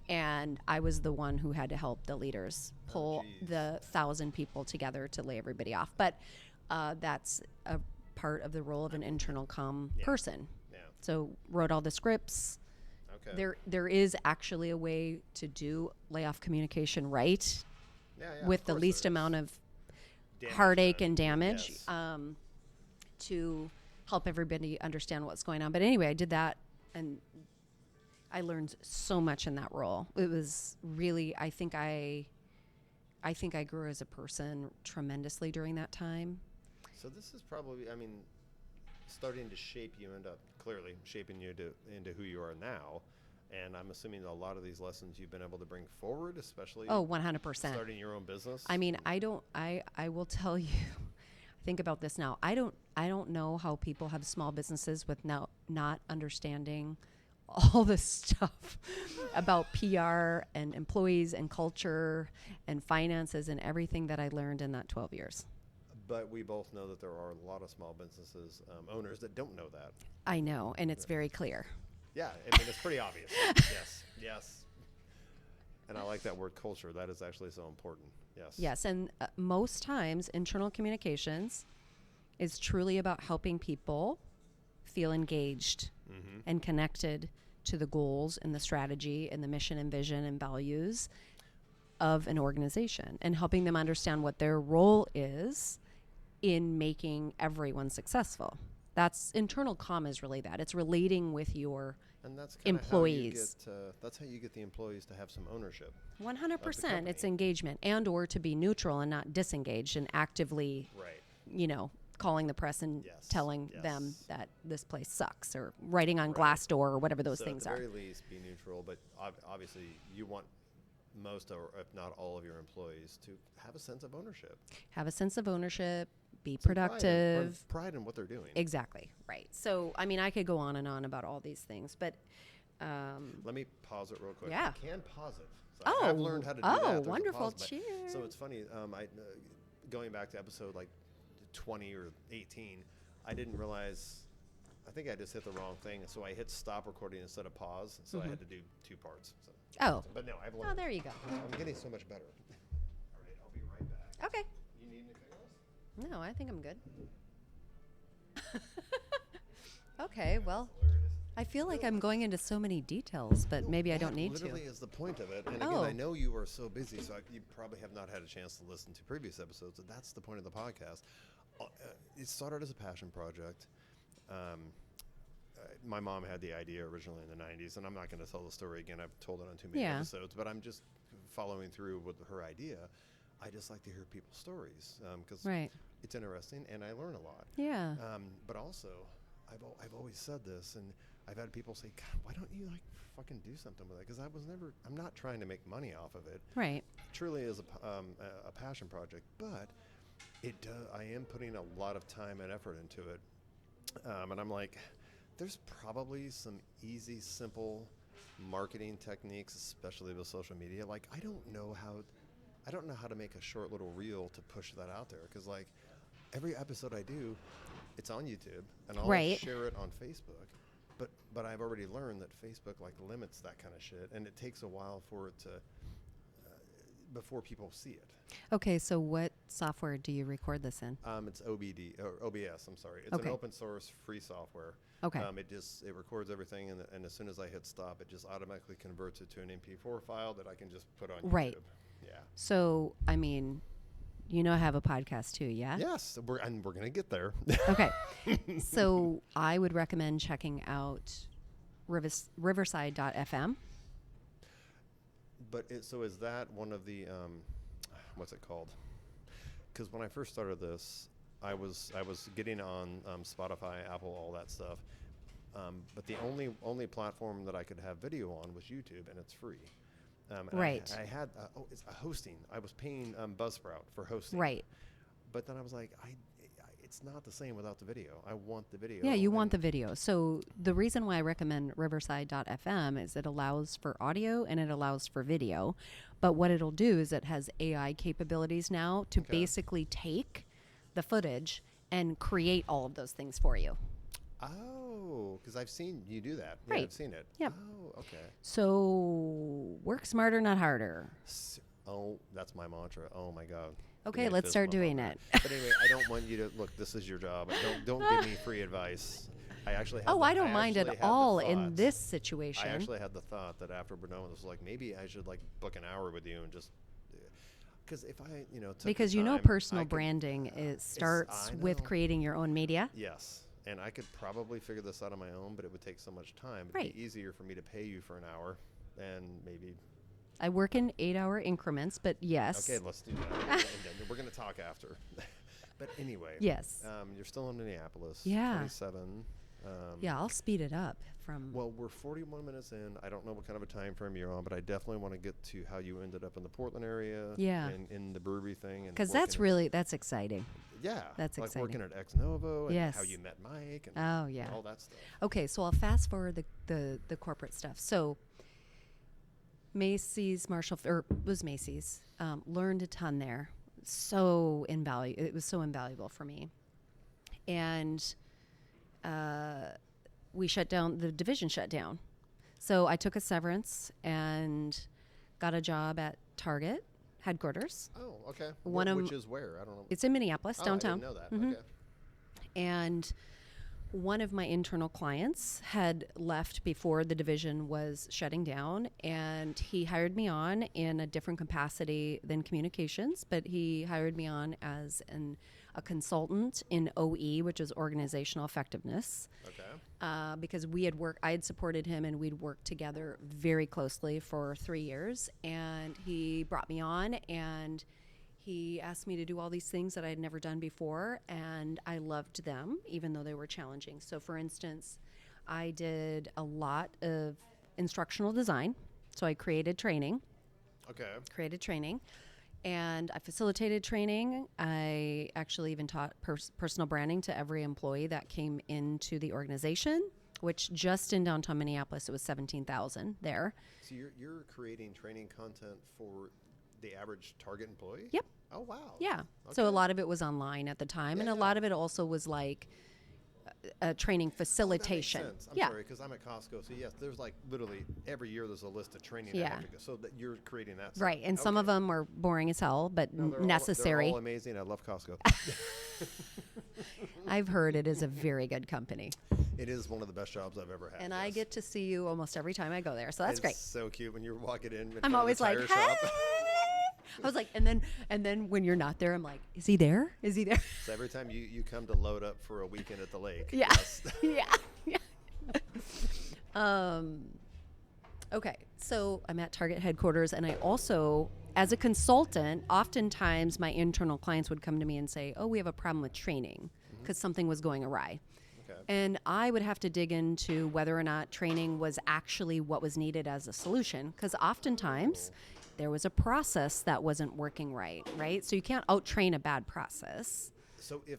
And I was the one who had to help the leaders pull the 1,000 people together to lay everybody off. But that's a part of the role of an internal comm person. Yeah. So wrote all the scripts. Okay. There is actually a way to do layoff communication right Yeah, with of the course least there is. amount of Damage heartache done. and damage Yes. to help everybody understand what's going on. But anyway, I did that and I learned so much in that role. It was really, I think I grew as a person tremendously during that time. So this is probably, I mean, starting to shape you clearly shaping you into who you are now. And I'm assuming a lot of these lessons you've been able to bring forward, especially 100%. starting your own business. I mean, I will tell you, think about this now. I don't know how people have small businesses with not understanding all this stuff about PR and employees and culture and finances and everything that I learned in that 12 years. But we both know that there are a lot of small businesses owners that don't know that. I know, and it's very clear. Yeah, I mean, it's pretty obvious. Yes. And I like that word culture. That is actually so important. Yes. Yes, and most times internal communications is truly about helping people feel engaged and connected to the goals and the strategy and the mission and vision and values of an organization, and helping them understand what their role is in making everyone successful. That's internal comm is really that. It's relating with your and that's employees. That's how you get the employees to have some ownership. 100%. It's engagement and or to be neutral and not disengaged and actively, calling the press and telling them that this place sucks, or writing on Glassdoor or whatever those things are. At the very least, be neutral. But obviously, you want most, or if not all, of your employees to have a sense of ownership. Have a sense of ownership. Be productive. Pride in what they're doing. Exactly. Right. So, I mean, I could go on and on about all these things, but let me pause it real quick. Yeah. You can pause it. So I've learned how to do that. There's wonderful. A pause button. Cheers. So it's funny. Going back to episode like 20 or 18, I didn't realize. I think I just hit the wrong thing, so I hit stop recording instead of pause. So I had to do 2 parts. So. But no, I've learned. Oh, there you go. I'm getting so much better. All right, I'll be right back. Okay. You need anything else? No, I think I'm good. Okay, well, I feel like I'm going into so many details, but maybe I don't need to. Literally is the point of it. And again, I know you are so busy, so you probably have not had a chance to listen to previous episodes. And that's the point of the podcast. It started as a passion project. My mom had the idea originally in the 90s, and I'm not going to tell the story again. I've told it on too many episodes, but I'm just following through with her idea. I just like to hear people's stories because it's interesting, and I learn a lot. Yeah. But also, I've always said this, and I've had people say, God, why don't you fucking do something with it? Because I'm not trying to make money off of it. Right. It truly is a passion project, but I am putting a lot of time and effort into it. And I'm like, there's probably some easy, simple marketing techniques, especially with social media. Like, I don't know how to make a short little reel to push that out there. Because every episode I do, it's on YouTube, and I'll share it on Facebook. But I've already learned that Facebook limits that kind of shit, and it takes a while for it to before people see it. Okay, so what software do you record this in? It's OBS. I'm sorry. It's an open source free software. Okay. It records everything, and as soon as I hit stop, it just automatically converts it to an MP4 file that I can just put on YouTube. Right. Yeah. So, I mean, I have a podcast too, yeah? Yes, we're going to get there. Okay. So I would recommend checking out riverside.fm. But so is that one of the what's it called? Because when I first started this, I was getting on Spotify, Apple, all that stuff. But the only platform that I could have video on was YouTube, and it's free. Right. I had it's a hosting. I was paying Buzzsprout for hosting. Right. But then I was like, it's not the same without the video. I want the video. Yeah, you want the video. So the reason why I recommend riverside.fm is it allows for audio and it allows for video. But what it'll do is it has AI capabilities now to basically take the footage and create all of those things for you. Oh, because I've seen you do that. Right. Yeah, I've seen it. Yep. Oh, okay. So work smarter, not harder. That's my mantra. Oh my God. Okay, let's start doing it. But anyway, I don't want you to look. This is your job. Don't give me free advice. I actually. I don't mind at all in this situation. I actually had the thought that after we're done with this, maybe I should book an hour with you and just. Because if I, took because the time, personal branding starts with creating your own media. Yes, and I could probably figure this out on my own, but it would take so much time. It'd be easier for me to pay you for an hour, and maybe. I work in 8-hour increments, but yes. Okay, let's do that. And we're going to talk after. But anyway. Yes. You're still in Minneapolis. Yeah. 27. Yeah, I'll speed it up from. Well, we're 41 minutes in. I don't know what kind of a time frame you're on, but I definitely want to get to how you ended up in the Portland area. Yeah. And in the brewery thing. Because that's exciting. Yeah. That's like exciting. Working at Ex Novo and Yes. how you met Mike and Oh, yeah. all that stuff. Okay, so I'll fast forward the corporate stuff. So Macy's, Macy's, learned a ton there. It was so invaluable for me. And the division shut down. So I took a severance and got a job at Target headquarters. Oh, okay. Which is where? I don't know. It's in Minneapolis, downtown. I didn't know that. Mm-hmm. Okay. And one of my internal clients had left before the division was shutting down, and he hired me on in a different capacity than communications, but he hired me on as a consultant in OE, which is organizational effectiveness. Okay. Because I had supported him, and we'd worked together very closely for 3 years, and he brought me on, and he asked me to do all these things that I had never done before, and I loved them, even though they were challenging. So, for instance, I did a lot of instructional design. So I created training, and I facilitated training. I actually even taught personal branding to every employee that came into the organization, which just in downtown Minneapolis, it was 17,000 there. So you're creating training content for the average Target employee? Yep. Oh, wow. Yeah. Okay. So a lot of it was online at the time, and a lot of it also was like training facilitation. That makes sense. I'm sorry, because I'm at Costco. So yes, there's like literally every year there's a list of training. That have to go. So that you're creating that. Right. And some of them are boring as hell, but necessary. They're all amazing. I love Costco. I've heard it is a very good company. It is one of the best jobs I've ever had. And I get to see you almost every time I go there. So that's great. It's so cute when you're walking in. I'm always like, hey. I was like, and then when you're not there, I'm like, is he there? Is he there? So every time you come to load up for a weekend at the lake. Yeah. Yes. Yeah. Okay. So I'm at Target headquarters, and I also, as a consultant, oftentimes my internal clients would come to me and say, oh, we have a problem with training because something was going awry. Okay. And I would have to dig into whether or not training was actually what was needed as a solution, because oftentimes there was a process that wasn't working right? So you can't out-train a bad process. So if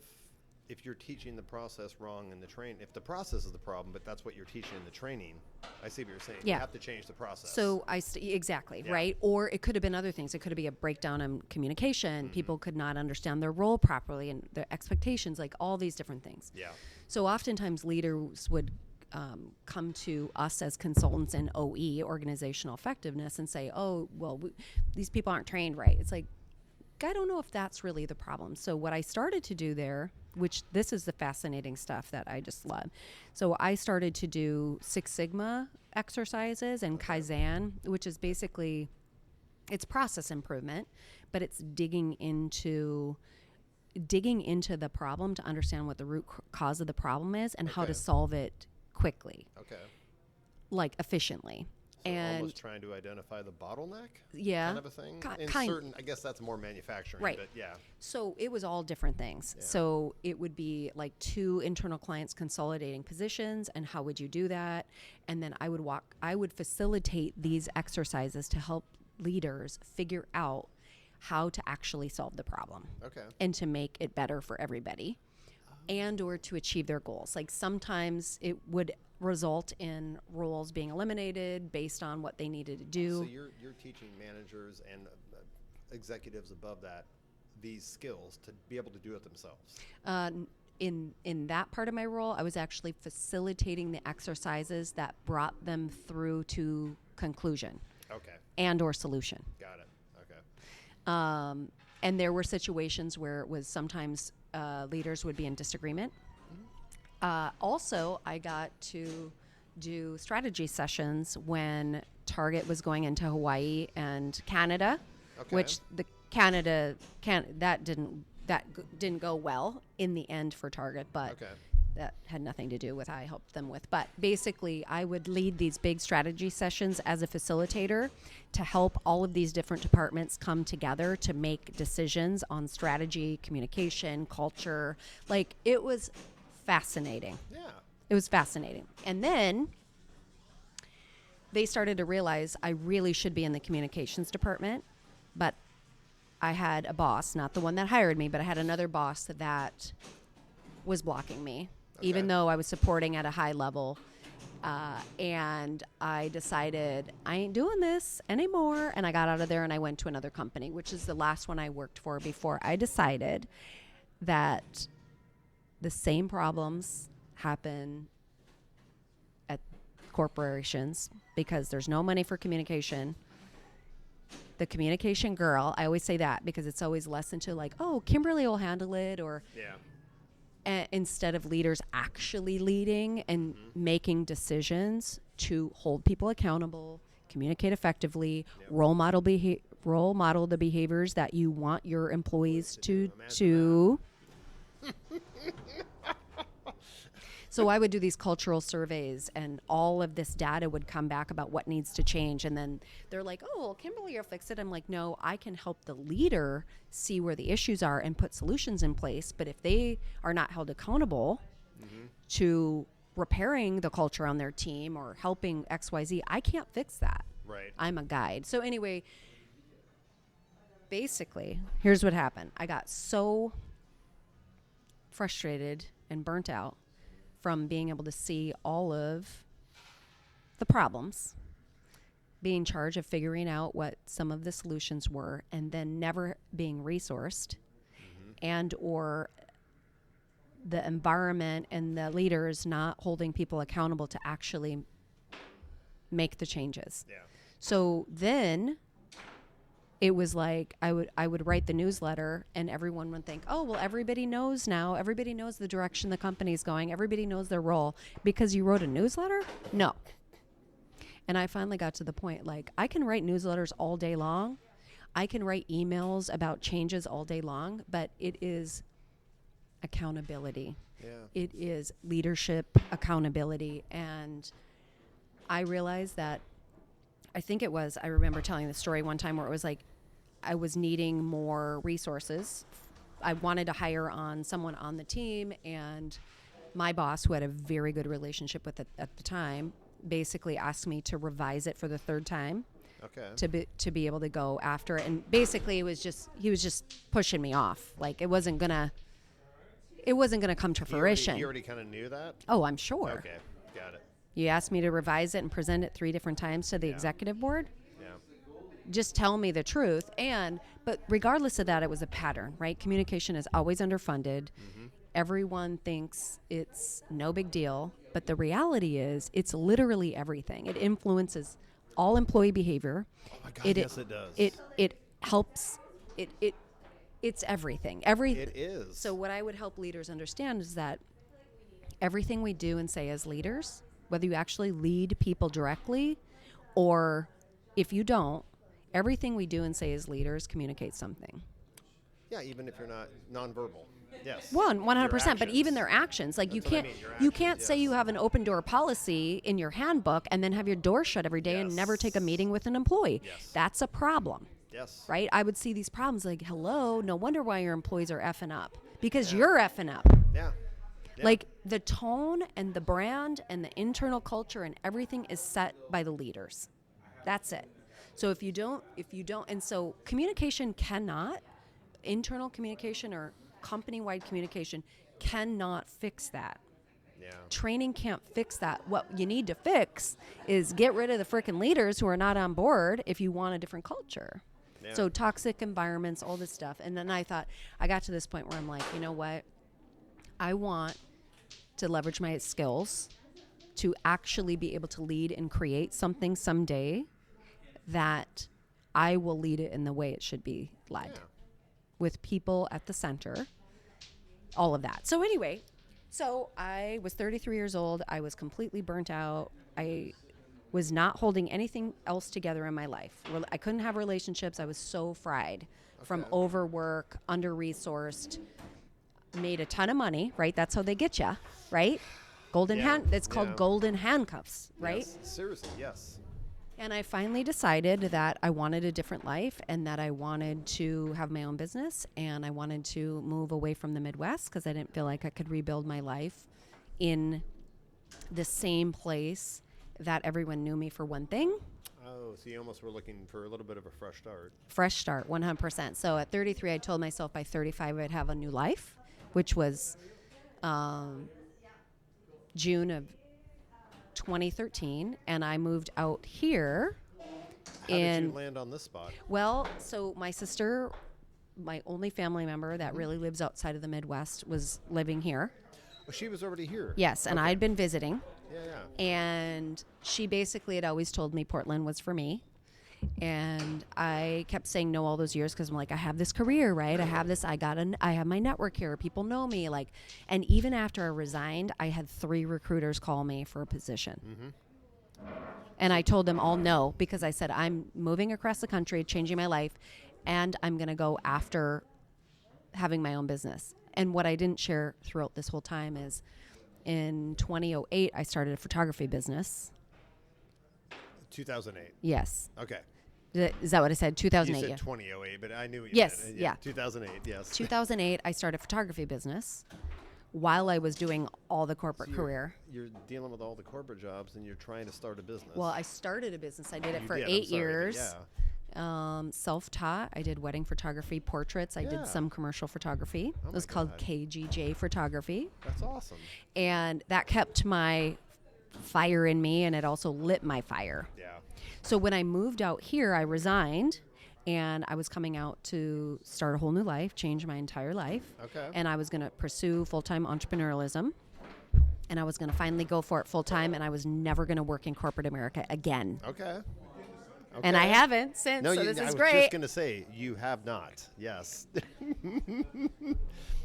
you're teaching the process wrong in the if the process is the problem, but that's what you're teaching in the training, I see what you're saying. Yeah. You have to change the process. So exactly, Yeah. right? Or it could have been other things. It could have been a breakdown in communication. People could not understand their role properly and their expectations, like all these different things. Yeah. So oftentimes leaders would come to us as consultants in OE, organizational effectiveness, and say, oh, well, these people aren't trained right. It's like, I don't know if that's really the problem. So what I started to do there, which this is the fascinating stuff that I just love. So I started to do Six Sigma exercises and Kaizen, which is basically, it's process improvement, but it's digging into the problem to understand what the root cause of the problem is and how to solve it quickly, like efficiently. So and almost trying to identify the bottleneck, yeah, kind of a thing. I guess that's more manufacturing, right? But yeah. So it was all different things. Yeah. So it would be like 2 internal clients consolidating positions, and how would you do that? And then I would facilitate these exercises to help leaders figure out how to actually solve the problem, and to make it better for everybody, and or to achieve their goals. Like sometimes it would result in roles being eliminated based on what they needed to do. So you're teaching managers and executives above that these skills to be able to do it themselves. In that part of my role, I was actually facilitating the exercises that brought them through to conclusion. And or solution. Got it. Okay. And there were situations where it was sometimes leaders would be in disagreement. Also, I got to do strategy sessions when Target was going into Hawaii and Canada, which that didn't go well in the end for Target, but that had nothing to do with how I helped them with. But basically, I would lead these big strategy sessions as a facilitator to help all of these different departments come together to make decisions on strategy, communication, culture. Like, it was fascinating. Yeah. It was fascinating. And then they started to realize I really should be in the communications department, but I had a boss, not the one that hired me, but I had another boss that was blocking me, even though I was supporting at a high level. And I decided I ain't doing this anymore. And I got out of there and I went to another company, which is the last one I worked for before I decided that the same problems happen at corporations because there's no money for communication. The communication girl, I always say that because it's always lessened to like, oh, Kimberly will handle it, or instead of leaders actually leading and making decisions to hold people accountable, communicate effectively, role model the behaviors that you want your employees to do. So I would do these cultural surveys, and all of this data would come back about what needs to change. And then they're like, oh, well, Kimberly will fix it. I'm like, no, I can help the leader see where the issues are and put solutions in place. But if they are not held accountable to repairing the culture on their team or helping XYZ, I can't fix that. Right. I'm a guide. So anyway, basically, here's what happened. I got so frustrated and burnt out from being able to see all of the problems, being in charge of figuring out what some of the solutions were, and then never being resourced, and or the environment and the leaders not holding people accountable to actually make the changes. Yeah. So then it was like I would write the newsletter, and everyone would think, oh, well, everybody knows now. Everybody knows the direction the company's going. Everybody knows their role because you wrote a newsletter? No. And I finally got to the point, like, I can write newsletters all day long. I can write emails about changes all day long, but it is accountability. Yeah. It is leadership accountability. And I realized that I remember telling the story one time where it was like I was needing more resources. I wanted to hire on someone on the team, and my boss, who had a very good relationship with it at the time, basically asked me to revise it for the third time. Okay. To be able to go after it. And basically he was just pushing me off. Like it wasn't gonna come to fruition. You already kind of knew that? Oh, I'm sure. Okay. Got it. You asked me to revise it and present it 3 different times to the executive board. Yeah. Just tell me the truth. But regardless of that, it was a pattern, right? Communication is always underfunded. Everyone thinks it's no big deal, but the reality is it's literally everything. It influences all employee behavior. Oh my God, yes, it does. It helps. It's everything. It is. So what I would help leaders understand is that everything we do and say as leaders, whether you actually lead people directly or if you don't, everything we do and say as leaders communicates something. Yeah, even if you're not nonverbal. Yes. 100%, but even their actions. Like That's you what I can't mean, your you actions, can't say yes. you have an open door policy in your handbook and then have your door shut every day and never take a meeting with an employee. Yes. That's a problem. Yes. Right? I would see these problems like, hello, no wonder why your employees are effing up. Because you're effing up. Yeah. Like the tone and the brand and the internal culture and everything is set by the leaders. That's it. So if you don't, and so internal communication or company-wide communication cannot fix that. Yeah. Training can't fix that. What you need to fix is get rid of the frickin' leaders who are not on board if you want a different culture. Yeah. So toxic environments, all this stuff. And then I got to this point where I'm like, you know what? I want to leverage my skills to actually be able to lead and create something someday that I will lead it in the way it should be led, with people at the center, all of that. So anyway, I was 33 years old. I was completely burnt out. I was not holding anything else together in my life. I couldn't have relationships. I was so fried from overwork, under-resourced. made a ton of money, right? That's how they get you, right? It's called golden handcuffs, right? Yes. Seriously, yes. And I finally decided that I wanted a different life and that I wanted to have my own business and I wanted to move away from the Midwest because I didn't feel like I could rebuild my life in the same place that everyone knew me for one thing. Oh, so you almost were looking for a little bit of a fresh start. Fresh start, 100%. So at 33, I told myself by 35 I'd have a new life, which was June of 2013, and I moved out here. How did you land on this spot? Well, so my sister, my only family member that really lives outside of the Midwest, was living here. Oh, she was already here? Yes, and I'd been visiting. Yeah. And she basically had always told me Portland was for me. And I kept saying no all those years because I'm like, I have this career, right? I have my network here. People know me. Like, and even after I resigned, I had 3 recruiters call me for a position. And I told them all no because I said, I'm moving across the country, changing my life, and I'm going to go after having my own business. And what I didn't share throughout this whole time is in 2008, I started a photography business. 2008. Yes. Okay. Is that what I said? 2008. You said yeah. 2008, but I knew what you Yes. meant. Yeah. 2008. Yes. 2008, I started a photography business while I was doing all the corporate career. You're dealing with all the corporate jobs, and you're trying to start a business. Well, I started a business. I did it for did. 8 I'm sorry, years. Self-taught. I did wedding photography, portraits. I did some commercial photography. It was called KGJ Photography. That's awesome. And that kept my fire in me, and it also lit my fire. Yeah. So when I moved out here, I resigned, and I was coming out to start a whole new life, change my entire life. Okay. And I was going to pursue full-time entrepreneurialism, and I was going to finally go for it full-time, and I was never going to work in corporate America again. Okay. And I haven't since, No, so this I is was great. just going to say, you have not. Yes.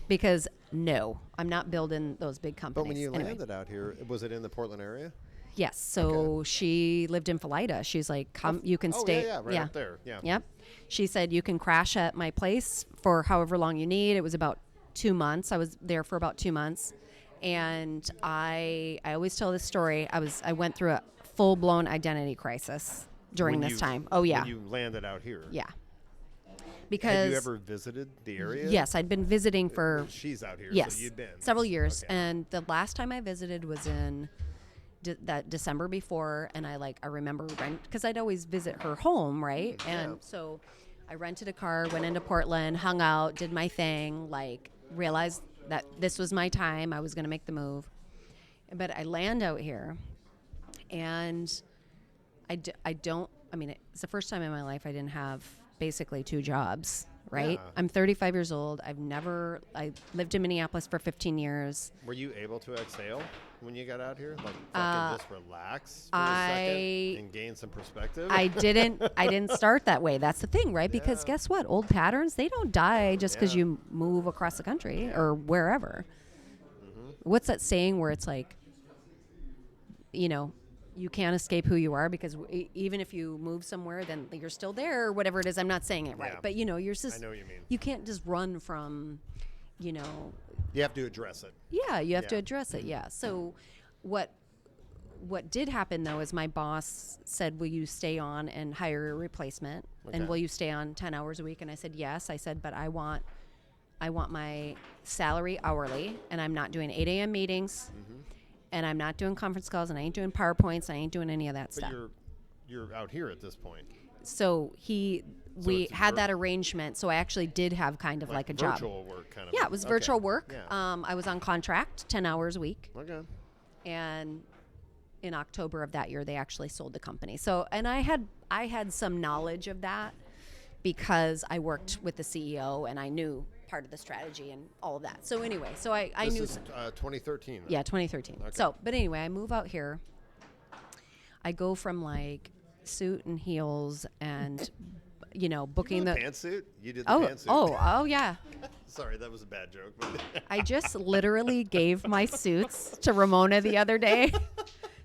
Because, no, I'm not building those big companies. But when you Anyway. landed out here, was it in the Portland area? Yes. So she lived in Philida. She's like, come, you can stay. Right up there. Yeah. Yep. She said, you can crash at my place for however long you need. It was about 2 months. I was there for about 2 months. And I always tell this story. I went through a full-blown identity crisis during this time. Oh, yeah. When you landed out here. Yeah. Because Have you ever visited the area? Yes, I'd been visiting for She's out here, yes, so you'd been several years. Okay. And the last time I visited was in that December before, and I remember because I'd always visit her home, right? And so I rented a car, went into Portland, hung out, did my thing, realized that this was my time. I was going to make the move. But I land out here, and it's the first time in my life I didn't have basically 2 jobs, right? Yeah. I'm 35 years old. I lived in Minneapolis for 15 years. Were you able to exhale when you got out here? Like fucking just relax for a second and gain some perspective? I didn't start that way. That's the thing, right? Because guess what? Old patterns, they don't die just because you move across the country or wherever. What's that saying where it's like, you can't escape who you are because even if you move somewhere, then you're still there or whatever it is. I'm not saying it right, but you're just. I know what you mean. You can't just run from, You have to address it. Yeah, you have to address it. Yeah. So, what did happen though is my boss said, "Will you stay on and hire a replacement? And will you stay on 10 hours a week?" And I said, "Yes." I said, "But I want my salary hourly, and I'm not doing 8 a.m. meetings." And I'm not doing conference calls, and I ain't doing PowerPoints, and I ain't doing any of that stuff. But you're out here at this point. So we had that arrangement. So I actually did have kind of like a job. Virtual work kind of. Yeah, it was virtual work. Yeah. I was on contract, 10 hours a week. Okay. And in October of that year, they actually sold the company. So, and I had some knowledge of that because I worked with the CEO, and I knew part of the strategy and all of that. So anyway, I knew. This is 2013. Then. Yeah, 2013. Okay. So, but anyway, I move out here. I go from suit and heels and, booking the pantsuit. You did the pantsuit. Oh yeah. Sorry, that was a bad joke. I just literally gave my suits to Ramona the other day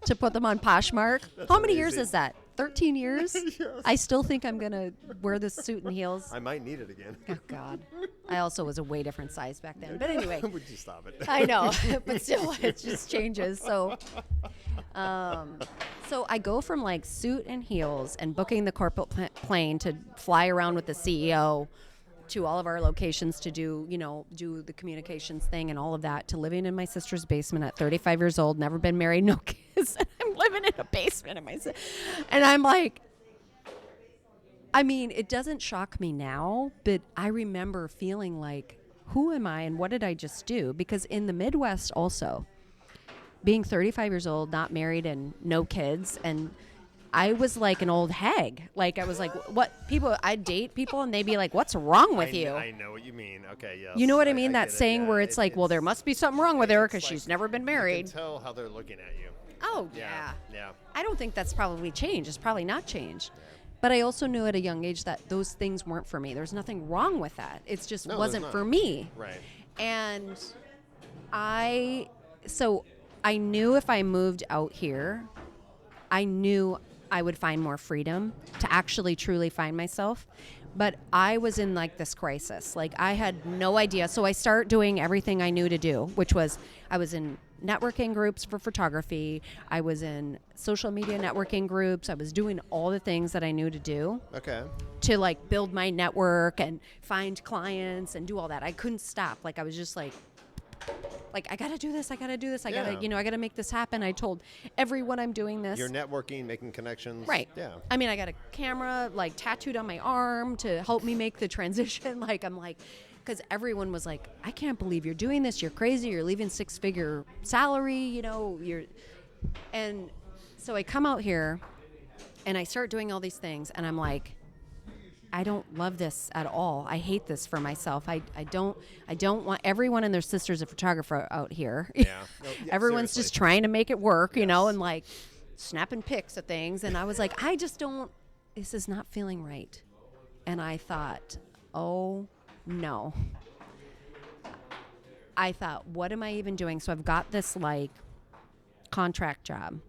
to put them on Poshmark. How many years is that? 13 years. Yes. I still think I'm going to wear this suit and heels. I might need it again. Oh, God. I also was a way different size back then. But anyway. Would you stop it? I know. But still, it just changes. So I go from like suit and heels and booking the corporate plane to fly around with the CEO to all of our locations to do the communications thing and all of that, to living in my sister's basement at 35 years old, never been married, no kids. And I'm living in a basement in my and I'm like, I mean, it doesn't shock me now, but I remember feeling like, who am I and what did I just do? Because in the Midwest also, being 35 years old, not married and no kids, and I was like an old hag. Like, I was like, what people, I'd date people and they'd be like, what's wrong with you? I know what you mean. Okay, yes. You know what I mean? That get saying yeah. where it's like, well, there must be something wrong with her because like, she's never been You married. can tell how they're looking at you. Oh, yeah. Yeah. I don't think that's probably changed. It's probably not changed. But I also knew at a young age that those things weren't for me. There's nothing wrong with that. It just wasn't for me. Right. And I knew if I moved out here, I knew I would find more freedom to actually truly find myself. But I was in like this crisis. Like, I had no idea. So I started doing everything I knew to do, which was I was in networking groups for photography. I was in social media networking groups. I was doing all the things that I knew to do. Okay. To like build my network and find clients and do all that. I couldn't stop. Like, I was just like I gotta do this. I gotta I gotta make this happen. I told everyone I'm doing this. You're networking, making connections. Right. Yeah. I mean, I got a camera like tattooed on my arm to help me make the transition. Because everyone was like, I can't believe you're doing this. You're crazy. You're leaving 6-figure salary, and so I come out here and I start doing all these things and I'm like, I don't love this at all. I hate this for myself. I don't want everyone and their sister's a photographer out here. Yeah. No, yeah, Everyone's seriously. just trying to make it work, and like snapping pics of things. And I was like, this is not feeling right. And I thought, oh no. I thought, what am I even doing? So I've got this like contract job.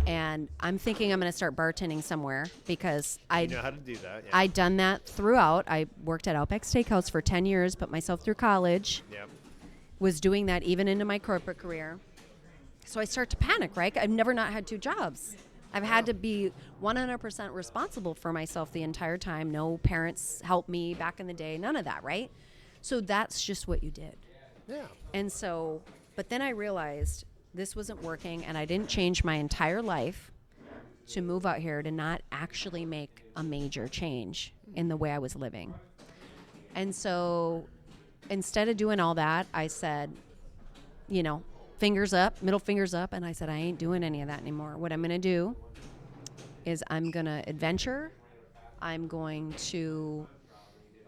And I'm thinking I'm going to start bartending somewhere because You know how to do that. Yeah. I'd done that throughout. I worked at Outback Steakhouse for 10 years, put myself through college, Yep. was doing that even into my corporate career. So I start to panic, right? I've never not had 2 jobs. I've had to be 100% responsible for myself the entire time. No parents helped me back in the day, none of that, right? So that's just what you did. Yeah. And so, but then I realized this wasn't working, and I didn't change my entire life to move out here to not actually make a major change in the way I was living. And so instead of doing all that, I said, fingers up, middle fingers up, and I said, I ain't doing any of that anymore. What I'm going to do is I'm going to adventure. I'm going to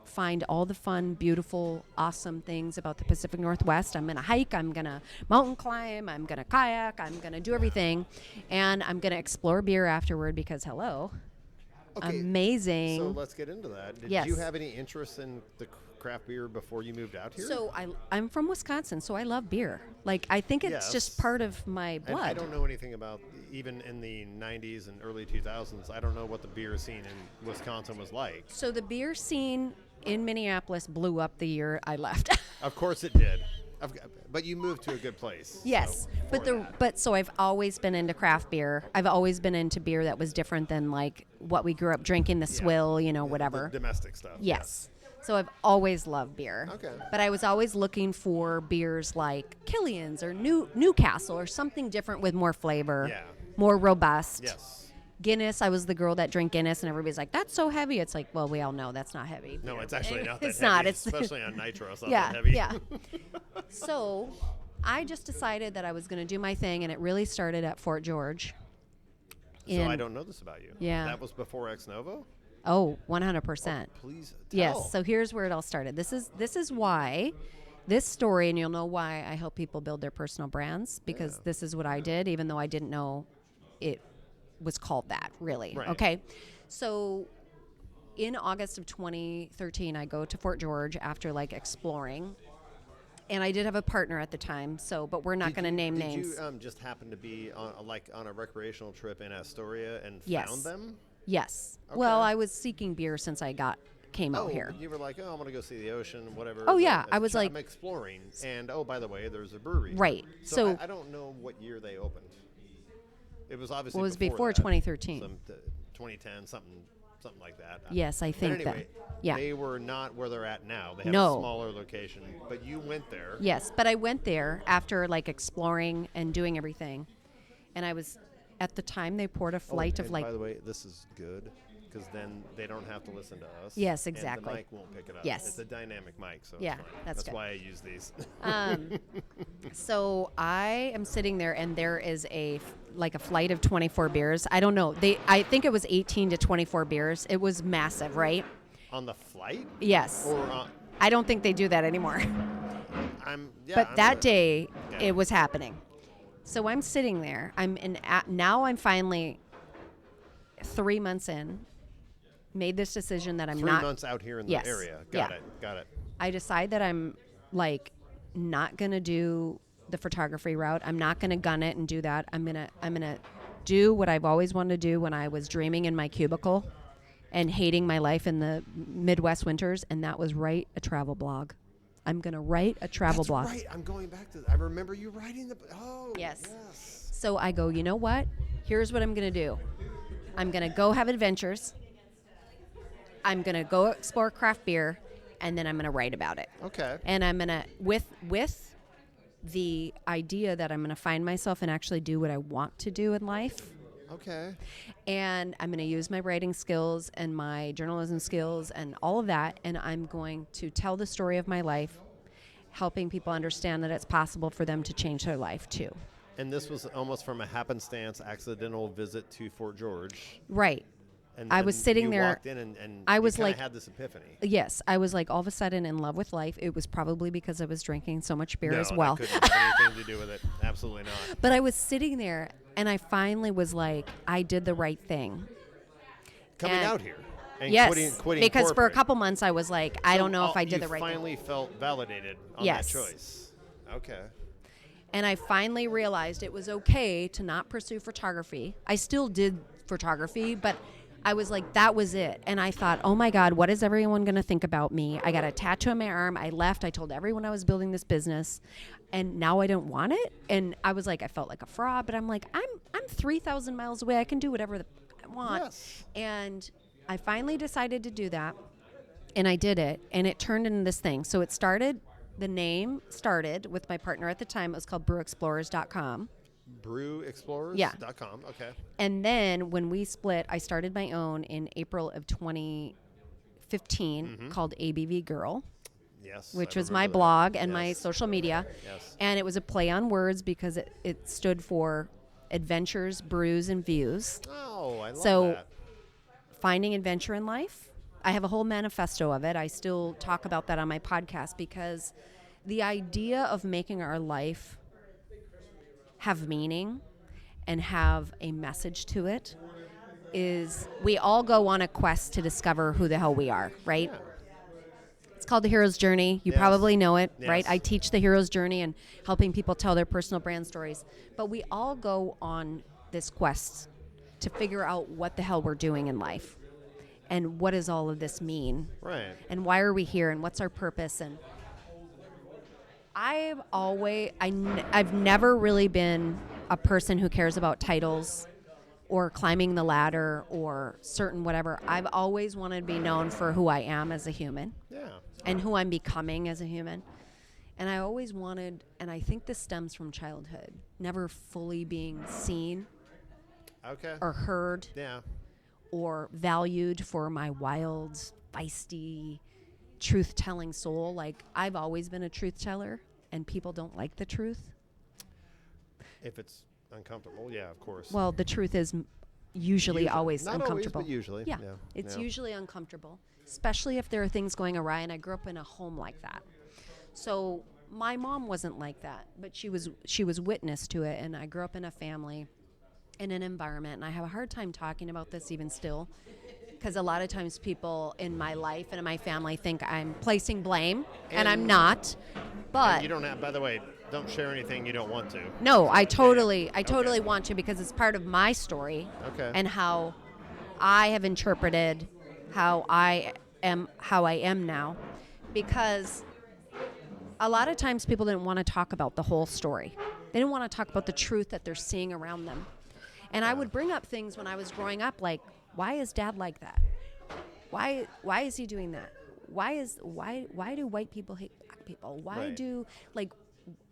find all the fun, beautiful, awesome things about the Pacific Northwest. I'm going to hike. I'm going to mountain climb. I'm going to kayak. I'm going to do everything. And I'm going to explore beer afterward because, hello, amazing. So let's get into that. Did Yes. you have any interest in the craft beer before you moved out here? So I'm from Wisconsin, so I love beer. Like, I think it's Yes. just part of my blood. And I don't know anything about, even in the 90s and early 2000s, I don't know what the beer scene in Wisconsin was like. So the beer scene in Minneapolis blew up the year I left. Of course it did. But you moved to a good place. Yes, so so I've always been into craft beer. I've always been into beer that was different than like what we grew up drinking, the swill, whatever. The domestic stuff. Yes. So I've always loved beer. Okay. But I was always looking for beers like Killian's or Newcastle or something different with more flavor, Yeah. more robust. Yes. Guinness, I was the girl that drank Guinness, and everybody's like, that's so heavy. It's like, well, we all know that's not heavy. No, it's actually not that It's heavy. not. It's especially on nitro. It's not yeah, that heavy. yeah. So I just decided that I was going to do my thing, and it really started at Fort George. So I don't know this about you. Yeah. That was before Ex Novo? Oh, 100%. Please tell. Yes. So here's where it all started. This is why this story, and you'll know why I help people build their personal brands, because this is what I did, even though I didn't know it was called that, really. Right. Okay. So in August of 2013, I go to Fort George after like exploring, And I did have a partner at the time, but we're not going to name names. Did you just happen to be on a recreational trip in Astoria and Yes. found them? Yes. Okay. Well, I was seeking beer since I came out here. You were like, I'm going to go see the ocean, whatever. Oh, yeah. I was like... I'm exploring. And, by the way, there's a brewery. Right. So I don't know what year they opened. It was obviously before that. 2013. 2010, something like that. Yes, I think anyway, that. Yeah. They were not where they're at now. They have a smaller location, but you went there. Yes, but I went there after exploring and doing everything. And I was, at the time, they poured a flight of by the way, this is good because then they don't have to listen to us. Yes, exactly. And the mic won't pick it up. Yes. It's a dynamic mic, so yeah, it's fine. that's good. Why I use these. So I am sitting there, and there is a flight of 24 beers. I don't know. I think it was 18 to 24 beers. It was massive, right? On the flight? Yes. Or I don't think they do that anymore. But that day, it was happening. So I'm sitting there. Now I'm finally 3 months in. Made this decision that I'm 3 months out here in the area. Got it. I decide that I'm not gonna do the photography route. I'm not gonna gun it and do that. I'm gonna do what I've always wanted to do when I was dreaming in my cubicle and hating my life in the Midwest winters, and that was write a travel blog. I'm gonna write a travel blog. Right. I'm going back to. I remember you writing the. Oh. Yes. So I go. You know what? Here's what I'm gonna do. I'm gonna go have adventures. I'm going to go explore craft beer, and then I'm going to write about it. Okay. And I'm going to, with the idea that I'm going to find myself and actually do what I want to do in life. Okay. And I'm going to use my writing skills and my journalism skills and all of that, and I'm going to tell the story of my life, helping people understand that it's possible for them to change their life too. And this was almost from a happenstance, accidental visit to Fort George. Right. And I was sitting there. Walked in and I was had this epiphany. Yes, I was all of a sudden in love with life. It was probably because I was drinking so much beer as well. No, that couldn't have anything to do with it. Absolutely not. But I was sitting there, and I finally was like, I did the right thing. Coming out here. And yes, quitting because corporate. for a couple months I was like, I don't know if I did the right thing. You finally felt validated on that choice. Okay. And I finally realized it was okay to not pursue photography. I still did photography, but I was like, that was it. And I thought, oh my God, what is everyone going to think about me? I got a tattoo on my arm. I left. I told everyone I was building this business, and now I don't want it. And I was like, I felt like a fraud, but I'm like, I'm 3,000 miles away. I can do whatever I want. Yes. And I finally decided to do that, and I did it, and it turned into this thing. So the name started with my partner at the time. It was called brewexplorers.com. Brewexplorers.com. Yeah. Okay. And then when we split, I started my own in April of 2015 called ABV Girl. Yes. Which was my blog and yes. my social media. Yes. And it was a play on words because it stood for Adventures, Brews, and Views. Oh, I love that. Finding adventure in life. I have a whole manifesto of it. I still talk about that on my podcast because the idea of making our life have meaning and have a message to it is we all go on a quest to discover who the hell we are, right? Yeah. It's called The Hero's Journey. You probably know it, Yes. right? I teach the hero's journey and helping people tell their personal brand stories. But we all go on this quest to figure out what the hell we're doing in life and what does all of this mean. Right. And why are we here and what's our purpose. And I've never really been a person who cares about titles or climbing the ladder or certain whatever. I've always wanted to be known for who I am as a human. Yeah. And who I'm becoming as a human. And I always wanted, and I think this stems from childhood, never fully being seen or heard or valued for my wild, feisty, truth-telling soul. Like, I've always been a truth teller, and people don't like the truth. If it's uncomfortable, yeah, of course. Well, the truth is usually always not uncomfortable. Always, but usually. Yeah, it's usually uncomfortable, especially if there are things going awry, and I grew up in a home like that. So my mom wasn't like that, but she was witness to it, and I grew up in a family, in an environment, and I have a hard time talking about this even still, because a lot of times people in my life and in my family think I'm placing blame, and I'm not. But and you don't have, by the way, don't share anything you don't want to. no, I totally Okay. want to, because it's part of my story Okay. and how I have interpreted how I am now, because a lot of times people didn't want to talk about the whole story. They didn't want to talk about the truth that they're seeing around them. And I would bring up things when I was growing up, like, why is dad like that? Why is he doing that? Why do white people hate black people? Why Right. do, like,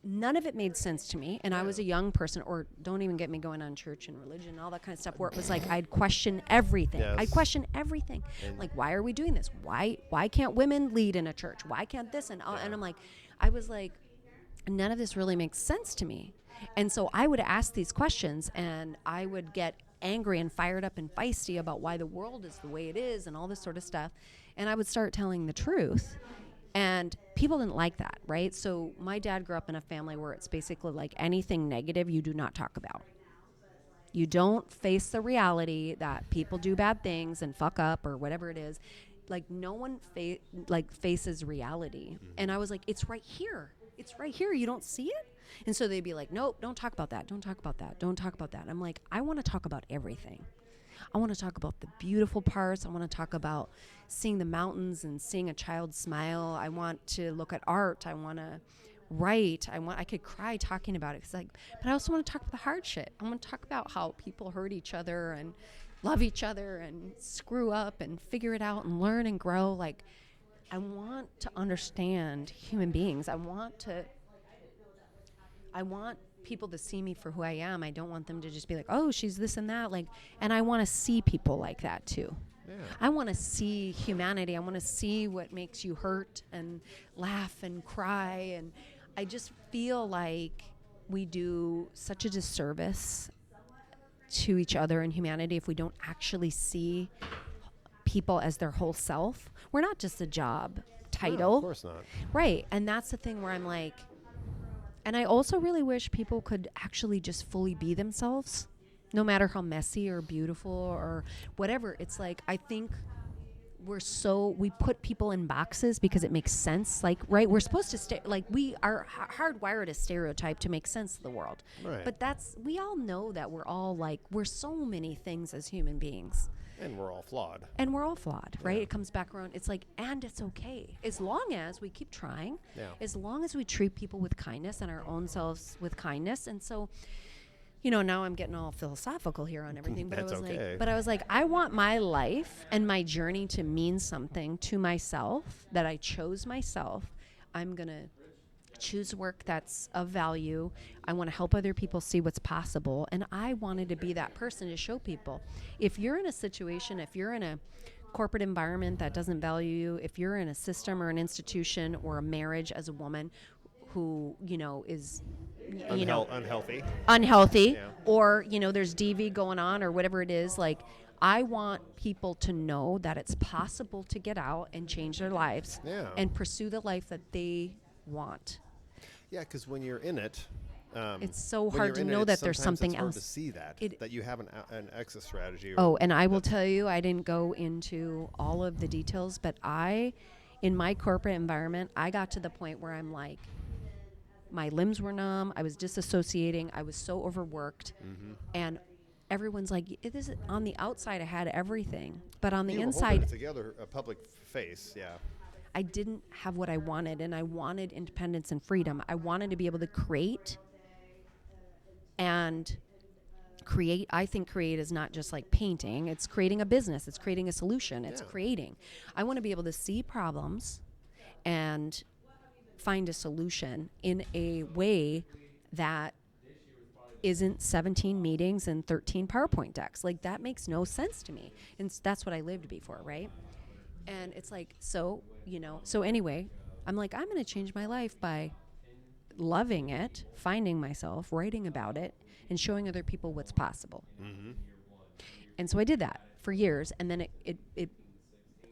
none of it made sense to me. And I was a young person, or don't even get me going on church and religion and all that kind of stuff, where it was like I'd question everything. Yes. I'd question everything. And like, why are we doing this? Why can't women lead in a church? Why can't this? And I'm like, I was like, none of this really makes sense to me. And so I would ask these questions, and I would get angry and fired up and feisty about why the world is the way it is and all this sort of stuff. And I would start telling the truth. And people didn't like that, right? So my dad grew up in a family where it's basically like anything negative you do not talk about. You don't face the reality that people do bad things and fuck up or whatever it is. Like, no one faces reality. Mm-hmm. And I was like, it's right here. It's right here. You don't see it? And so they'd be like, nope, don't talk about that. Don't talk about that. Don't talk about that. And I'm like, I want to talk about everything. I want to talk about the beautiful parts. I want to talk about seeing the mountains and seeing a child smile. I want to look at art. I want to write. I could cry talking about it. But I also want to talk about the hard shit. I want to talk about how people hurt each other and love each other and screw up and figure it out and learn and grow. Like, I want to understand human beings. I want people to see me for who I am. I don't want them to just be like, oh, she's this and that. Like, and I want to see people like that too. Yeah. I want to see humanity. I want to see what makes you hurt and laugh and cry. And I just feel like we do such a disservice to each other and humanity if we don't actually see people as their whole self. We're not just a job title. No, of course not. Right. And that's the thing where I'm like, and I also really wish people could actually just fully be themselves, no matter how messy or beautiful or whatever. It's like, I think we put people in boxes because it makes sense. Like, right, we're supposed to we are hardwired a stereotype to make sense of the world. Right. But we all know that we're so many things as human beings. And we're all flawed. Right? It comes back around. It's like, and it's okay. As long as we keep trying, as long as we treat people with kindness and our own selves with kindness. And so, now I'm getting all philosophical here on everything, but I was like, I want my life and my journey to mean something to myself, that I chose myself. I'm going to choose work that's of value. I want to help other people see what's possible. And I wanted to be that person to show people, if you're in a situation, if you're in a corporate environment that doesn't value you, if you're in a system or an institution or a marriage as a woman who, is unhealthy, or, there's DV going on or whatever it is, like, I want people to know that it's possible to get out and change their lives and pursue the life that they want. Yeah, because when you're in it, it's so hard to know that there's something else. It's hard to see that you have an exit strategy. And I will tell you, I didn't go into all of the details, but in my corporate environment, I got to the point where I'm like, my limbs were numb. I was disassociating. I was so overworked. Mm-hmm. And everyone's like, on the outside, I had everything. But on the inside, it together, a public face, I didn't have what I wanted, and I wanted independence and freedom. I wanted to be able to create. And create, I think create is not just like painting. It's creating a business. It's creating a solution. It's creating. I want to be able to see problems and find a solution in a way that isn't 17 meetings and 13 PowerPoint decks. Like, that makes no sense to me. And that's what I lived before, right? And it's like, so anyway, I'm like, I'm going to change my life by loving it, finding myself, writing about it, and showing other people what's possible. Mm-hmm. And so I did that for years. And then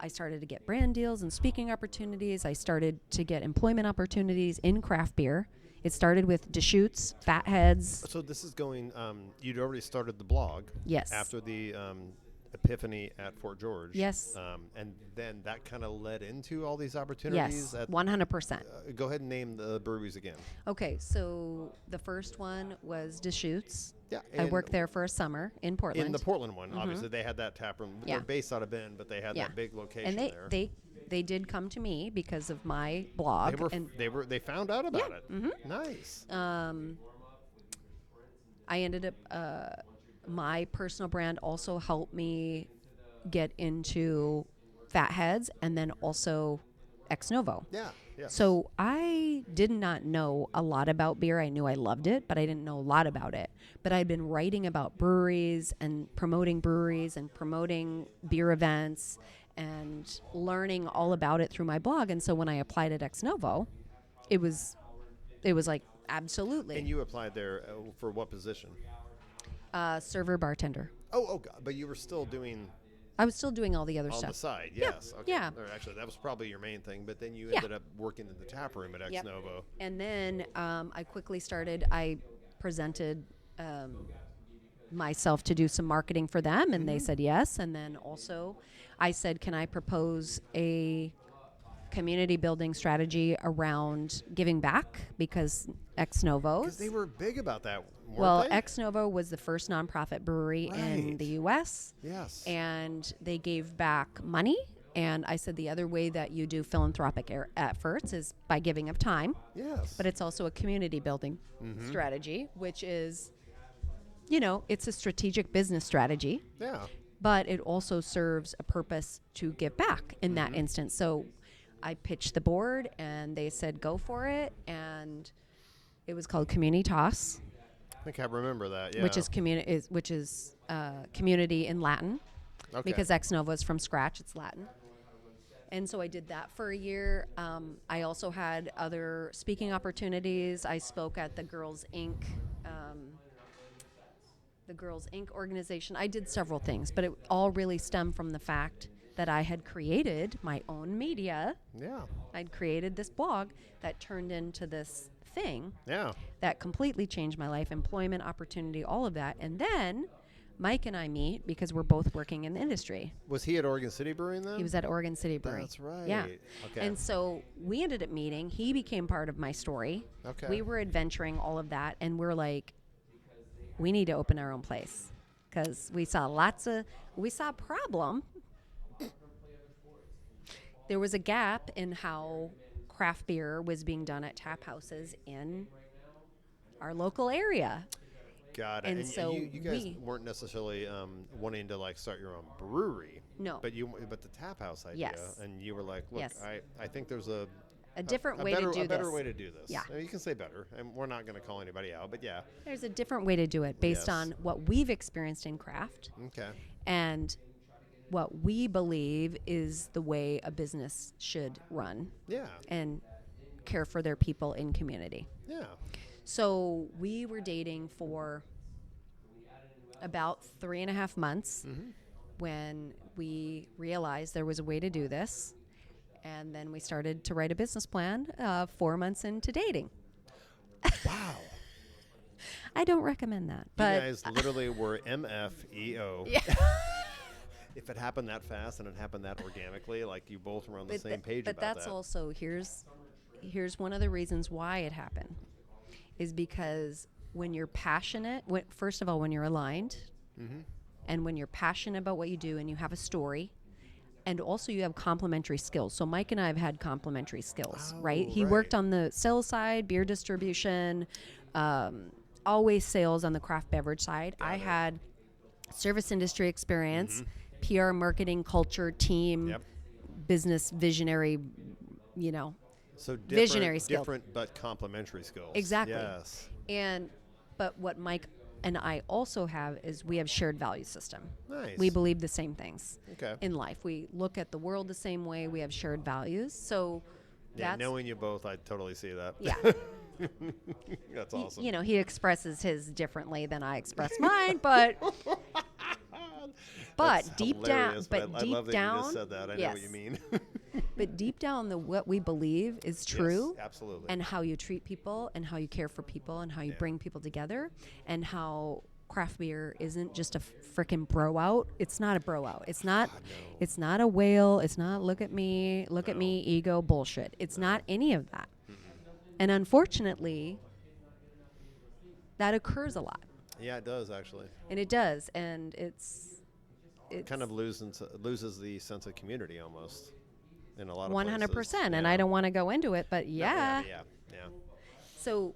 I started to get brand deals and speaking opportunities. I started to get employment opportunities in craft beer. It started with Deschutes, Fatheads. So this is going, you'd already started the blog. Yes. After the epiphany at Fort George. Yes. And then that kind of led into all these opportunities. Yes, 100%. Go ahead and name the breweries again. Okay, so the first one was Deschutes. Yeah, I worked there for a summer in Portland. In the Portland one, obviously they had that tap room. Yeah. They're based out of Bend, but they had that big location and there. they did come to me because of my blog. They found out about it. Mm-hmm. Nice. I ended up my personal brand also helped me get into Fatheads and then also Ex Novo. Yeah. Yeah. So I did not know a lot about beer. I knew I loved it, but I didn't know a lot about it. But I'd been writing about breweries and promoting beer events and learning all about it through my blog. And so when I applied at Ex Novo, it was like, absolutely. And you applied there for what position? Server, bartender. Oh, God. But you were still doing... I was still doing all the other on stuff. the side, yes. Yeah. Okay. Yeah. Or actually, that was probably your main thing, but then you ended up working in the tap room at Ex Novo. And then I quickly I presented myself to do some marketing for them, and they said yes. And then also I said, can I propose a community building strategy around giving back? Because Ex Novo. Because they were big about that, weren't Well, they? Ex Novo was the first nonprofit brewery in Right. the U.S. Yes. And they gave back money. And I said the other way that you do philanthropic efforts is by giving of time. Yes. But it's also a community building strategy, which is, it's a strategic business strategy. Yeah. But it also serves a purpose to give back in that instance. So I pitched the board, and they said go for it. And it was called Community Toss. I think I remember that, yeah. Which is community in Latin, because Ex Novo is from scratch. It's Latin, and so I did that for a year. I also had other speaking opportunities. I spoke at the Girls Inc. Organization. I did several things, but it all really stemmed from the fact that I had created my own media. Yeah. I'd created this blog that turned into this thing that completely changed my life, employment opportunity, all of that. And then Mike and I meet because we're both working in the industry. Was he at Oregon City Brewing then? He was at Oregon City Brewing. That's right. Yeah. Okay. And so we ended up meeting. He became part of my story. Okay. We were adventuring all of that, and we're like, we need to open our own place because we saw a problem. There was a gap in how craft beer was being done at tap houses in our local area. Got it. And so you guys weren't necessarily wanting to start your own brewery. No. But the tap house idea. Yes. And you were like, look, Yes. I think there's a different way better, to do a better this. way to do this. Yeah. I mean, you can say better, and we're not going to call anybody out, but yeah. There's a different way to do it based Yes. on what we've experienced in craft Okay. and what we believe is the way a business should run Yeah. and care for their people in community. Yeah. So we were dating for about 3.5 months when we realized there was a way to do this. And then we started to write a business plan 4 months into dating. Wow. I don't recommend that. But you guys literally were MFEO. Yeah. If it happened that fast and it happened that organically, you both were on the same page but about that's that. also, here's one of the reasons why it happened, is because when you're passionate, first of all, when you're aligned, and when you're passionate about what you do and you have a story, and also you have complementary skills. So Mike and I have had complementary skills, right? He worked on the sales side, beer distribution, always sales on the craft beverage side. I had service industry experience, PR, marketing, culture, team, business, visionary, So visionary skills. different but complementary skills. Exactly. Yes. But what Mike and I also have is we have shared value system. Nice. We believe the same things Okay. in life. We look at the world the same way. We have shared values. So Yeah, that's, knowing you both, I totally see that. yeah. That's awesome. He expresses his differently than I express mine, but That's deep hilarious, down, I deep love that down, you just said that. I know what you mean. but deep down, what we believe is true, Yes, absolutely. and how you treat people, and how you care for people, and how you bring people together, and how craft beer isn't just a frickin' bro out. It's not a bro out. It's not. God, no. It's not a whale. It's not look at me, ego bullshit. It's not any of that. And unfortunately, that occurs a lot. Yeah, it does actually. And it does, and it's Kind of loses the sense of community almost in a lot of 100%. places. And Yeah. I don't want to go into it, but yeah. Yeah. So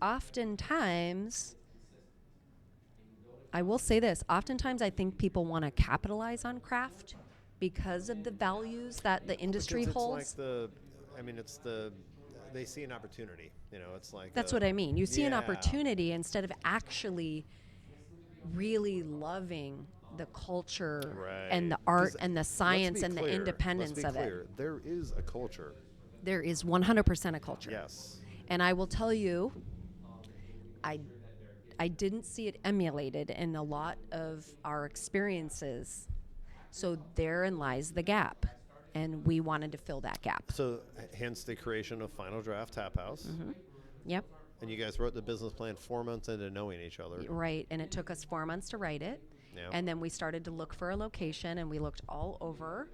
oftentimes, I will say this, oftentimes I think people want to capitalize on craft because of the values that the industry Because holds. it's they see an opportunity. It's like That's what I mean. You see an Yeah. opportunity instead of actually really loving the culture Right. and the art 'Cause and the let's science be and the clear. independence Let's be of clear. it. There is a culture. There is 100% a culture. Yes. And I will tell you, I didn't see it emulated in a lot of our experiences. So therein lies the gap. And we wanted to fill that gap. So hence the creation of Final Draft Tap House. Yep. And you guys wrote the business plan 4 months into knowing each other. Right. And it took us 4 months to write it. Yeah. And then we started to look for a location, and we looked all over,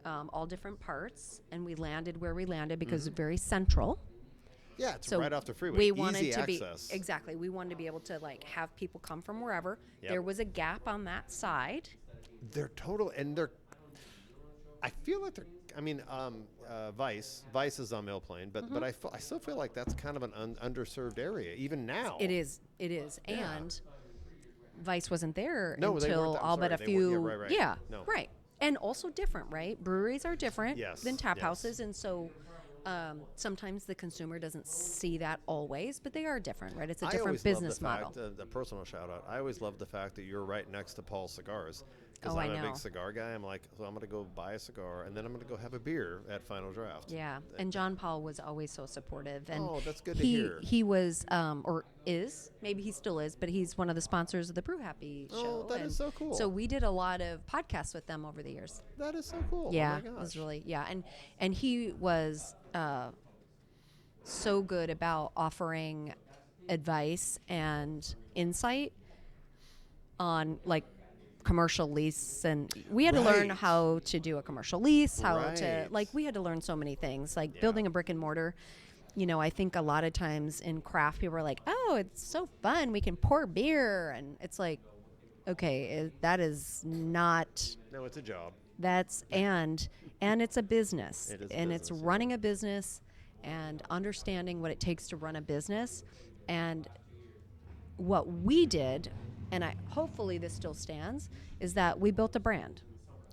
all different parts, and we landed where we landed because it's very central. Yeah, it's So right off the freeway. we Easy wanted to access. be exactly. We wanted to be able to have people come from wherever. Yep. There was a gap on that side. They're total, and they're. I feel like they're. I mean, Vice is on Mill Plain, but I still feel like that's kind of an underserved area even now. It is, Yeah. and Vice wasn't there No, they until weren't. I'm all but sorry, a they few. weren't. Yeah, right. Yeah, No. right. And also different, right? Breweries are different Yes, than tap yes. houses, and so sometimes the consumer doesn't see that always, but they are different, right? It's a I different always business love the model. fact, the personal shout out. I always love the fact that you're right next to Paul's Cigars. Because Oh, I I'm a know. big cigar guy. I'm like, so I'm going to go buy a cigar, and then I'm going to go have a beer at Final Draft. Yeah, and John Paul was always so supportive, and Oh, that's good to he hear. he was or is, maybe he still is, but he's one of the sponsors of the Brew Happy show. Oh, that is and so cool. So we did a lot of podcasts with them over the years. That is so cool. Yeah, Oh it my was gosh. really and he was so good about offering advice and insight on commercial lease, and we had to learn Right. how to do a commercial lease, how to Right. we had to learn so many things, Yeah. building a brick and mortar. I think a lot of times in craft people are like, oh, it's so fun, we can pour beer, and it's like, okay, that is not. No, it's a job. That's and it's a business. It is a and business, it's yeah. running a business and understanding what it takes to run a business. And what we did, and hopefully this still stands, is that we built a brand.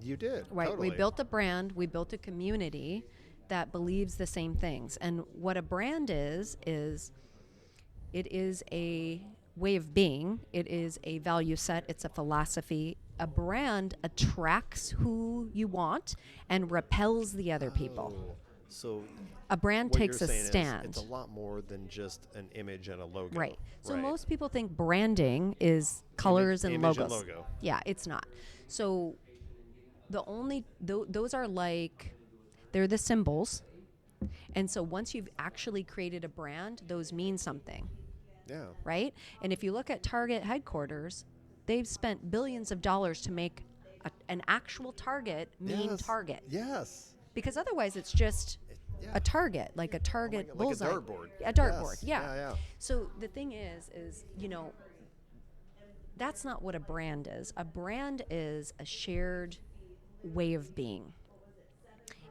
You did. Right. Totally. We built a brand, we built a community that believes the same things. And what a brand is it is a way of being, it is a value set, it's a philosophy. A brand attracts who you want and repels the other people. Oh, so A brand what takes you're a saying stand. is it's a lot more than just an image and a logo. Right. So Right. most people think branding is colors and image logos. and logo. Yeah, it's not. So the only those are they're the symbols. And so once you've actually created a brand, those mean something, Yeah. right? And if you look at Target headquarters, they've spent billions of dollars to make an actual Target mean Yes. Target. Yes. Because otherwise it's just Yeah. a target, like a target Like bullseye. a dartboard. A dartboard, Yes. yeah. Yeah. So the thing is that's not what a brand is. A brand is a shared way of being.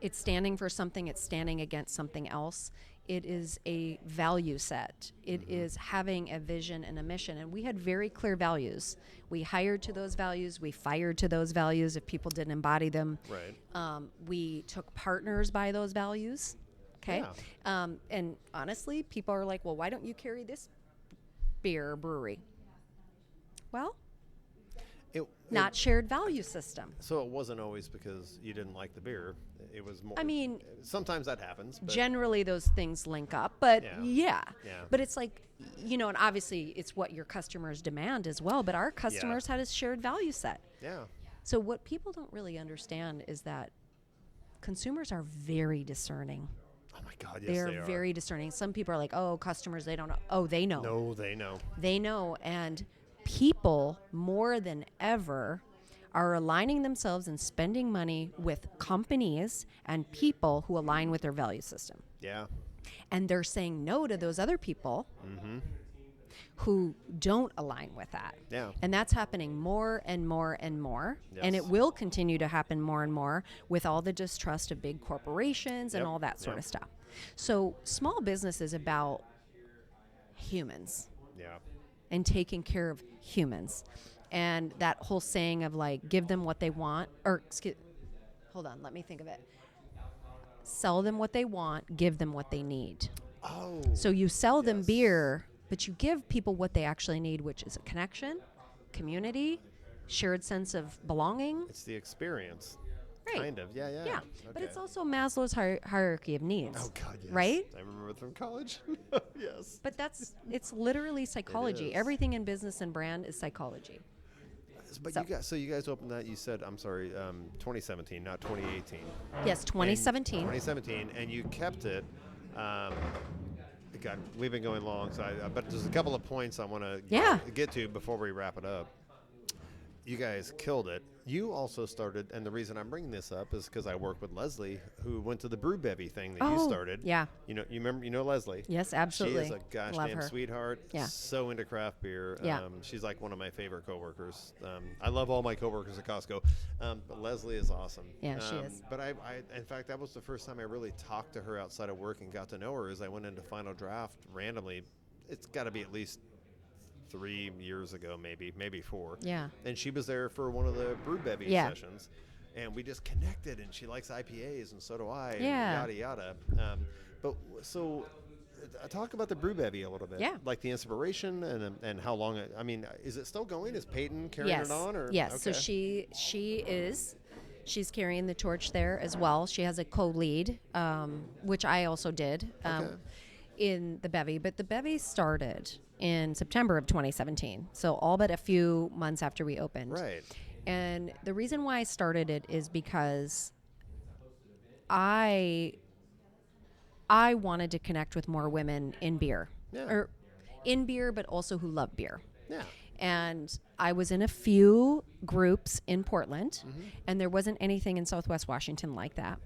It's standing for something, it's standing against something else. It is a value set. It is having a vision and a mission. And we had very clear values. We hired to those values. We fired to those values if people didn't embody them. Right. We took partners by those values. Okay. Yeah. And honestly, people are like, well, why don't you carry this beer or brewery? Well, not shared value system. So it wasn't always because you didn't like the beer. It was more. I mean, sometimes that happens. But generally those things link up, but Yeah. But it's like, and obviously it's what your customers demand as well, but our customers had a shared value set. Yeah. So what people don't really understand is that consumers are very discerning. Oh my God. Yes, They're they are. very discerning. Some people are like, oh, customers, they don't know. Oh, they know. No, they know. They know, and people more than ever are aligning themselves and spending money with companies and people who align with their value system. Yeah. And they're saying no to those other people who don't align with that. Yeah. And that's happening more and more and more. Yes. And it will continue to happen more and more with all the distrust of big corporations and all that sort of stuff. So small business is about humans. Yeah. And taking care of humans. And that whole saying of like, give them what they want, or hold on, let me think of it. Sell them what they want, give them what they need. Oh. So you sell them beer, but you give people what they actually need, which is a connection, community, shared sense of belonging. It's the experience. Right. Kind of. Yeah. Yeah. Okay. But it's also Maslow's hierarchy of needs. Oh, God, yes. Right? I remember it from college. Yes. But it's literally psychology. is. Everything in business and brand is psychology. But So- you guys opened that, you said, I'm sorry, 2017, not 2018. Yes, 2017. 2017, and you kept it. God, we've been going long, so but there's a couple of points I want to get to before we wrap it up. You guys killed it. You also started, and the reason I'm bringing this up is because I work with Leslie, who went to the Brew Bevy thing that you started. Yeah. You know Leslie. Yes, absolutely. She is a gosh Love damn her. sweetheart. Yeah. So into craft beer. Yeah. She's like one of my favorite coworkers. I love all my coworkers at Costco, but Leslie is awesome. Yeah, she is. But I, in fact, that was the first time I really talked to her outside of work and got to know her. As I went into Final Draft randomly, it's got to be at least 3 years ago, maybe 4. Yeah. And she was there for one of the Brew Bevy sessions, and we just connected. And she likes IPAs, and so do I. And yada yada. But so, talk about the Brew Bevy a little bit. Yeah. Like the inspiration and how long. I mean, is it still going? Is Peyton carrying it on? Or Yes. Okay. So she's carrying the torch there as well. She has a co-lead, which I also did in the bevy. But the bevy started in September of 2017, so all but a few months after we opened. Right. And the reason why I started it is because I wanted to connect with more women in beer, or in beer, but also who love beer. Yeah. And I was in a few groups in Portland, and there wasn't anything in Southwest Washington like that.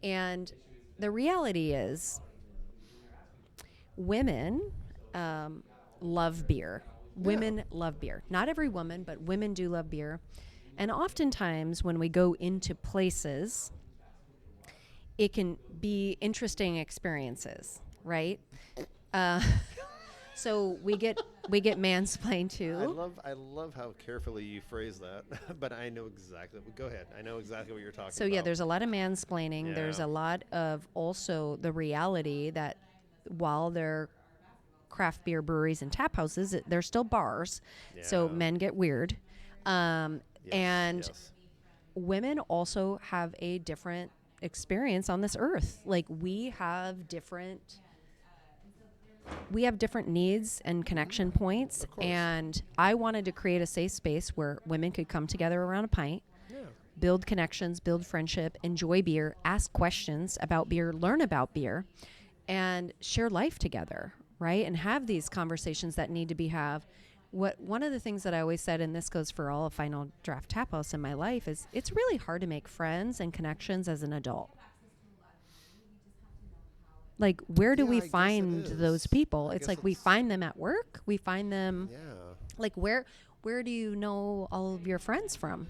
And the reality is, women love beer. Women love beer. Not every woman, but women do love beer. And oftentimes when we go into places, it can be interesting experiences, right? So we get mansplained too. I love how carefully you phrase that, but I know exactly. Go ahead. I know exactly what you're talking about. So yeah, there's a lot of mansplaining. Yeah. There's a lot of also the reality that while they're craft beer breweries and tap houses, they're still bars. So men get weird. And women also have a different experience on this earth. Like we have different needs and connection points. And I wanted to create a safe space where women could come together around a pint, build connections, build friendship, enjoy beer, ask questions about beer, learn about beer, and share life together, right? And have these conversations that need to be one of the things that I always said, and this goes for all of Final Draft Tap House in my life, is it's really hard to make friends and connections as an adult. Like, where do we find those people? It's like we find them at work. We find them, like, where do you know all of your friends from?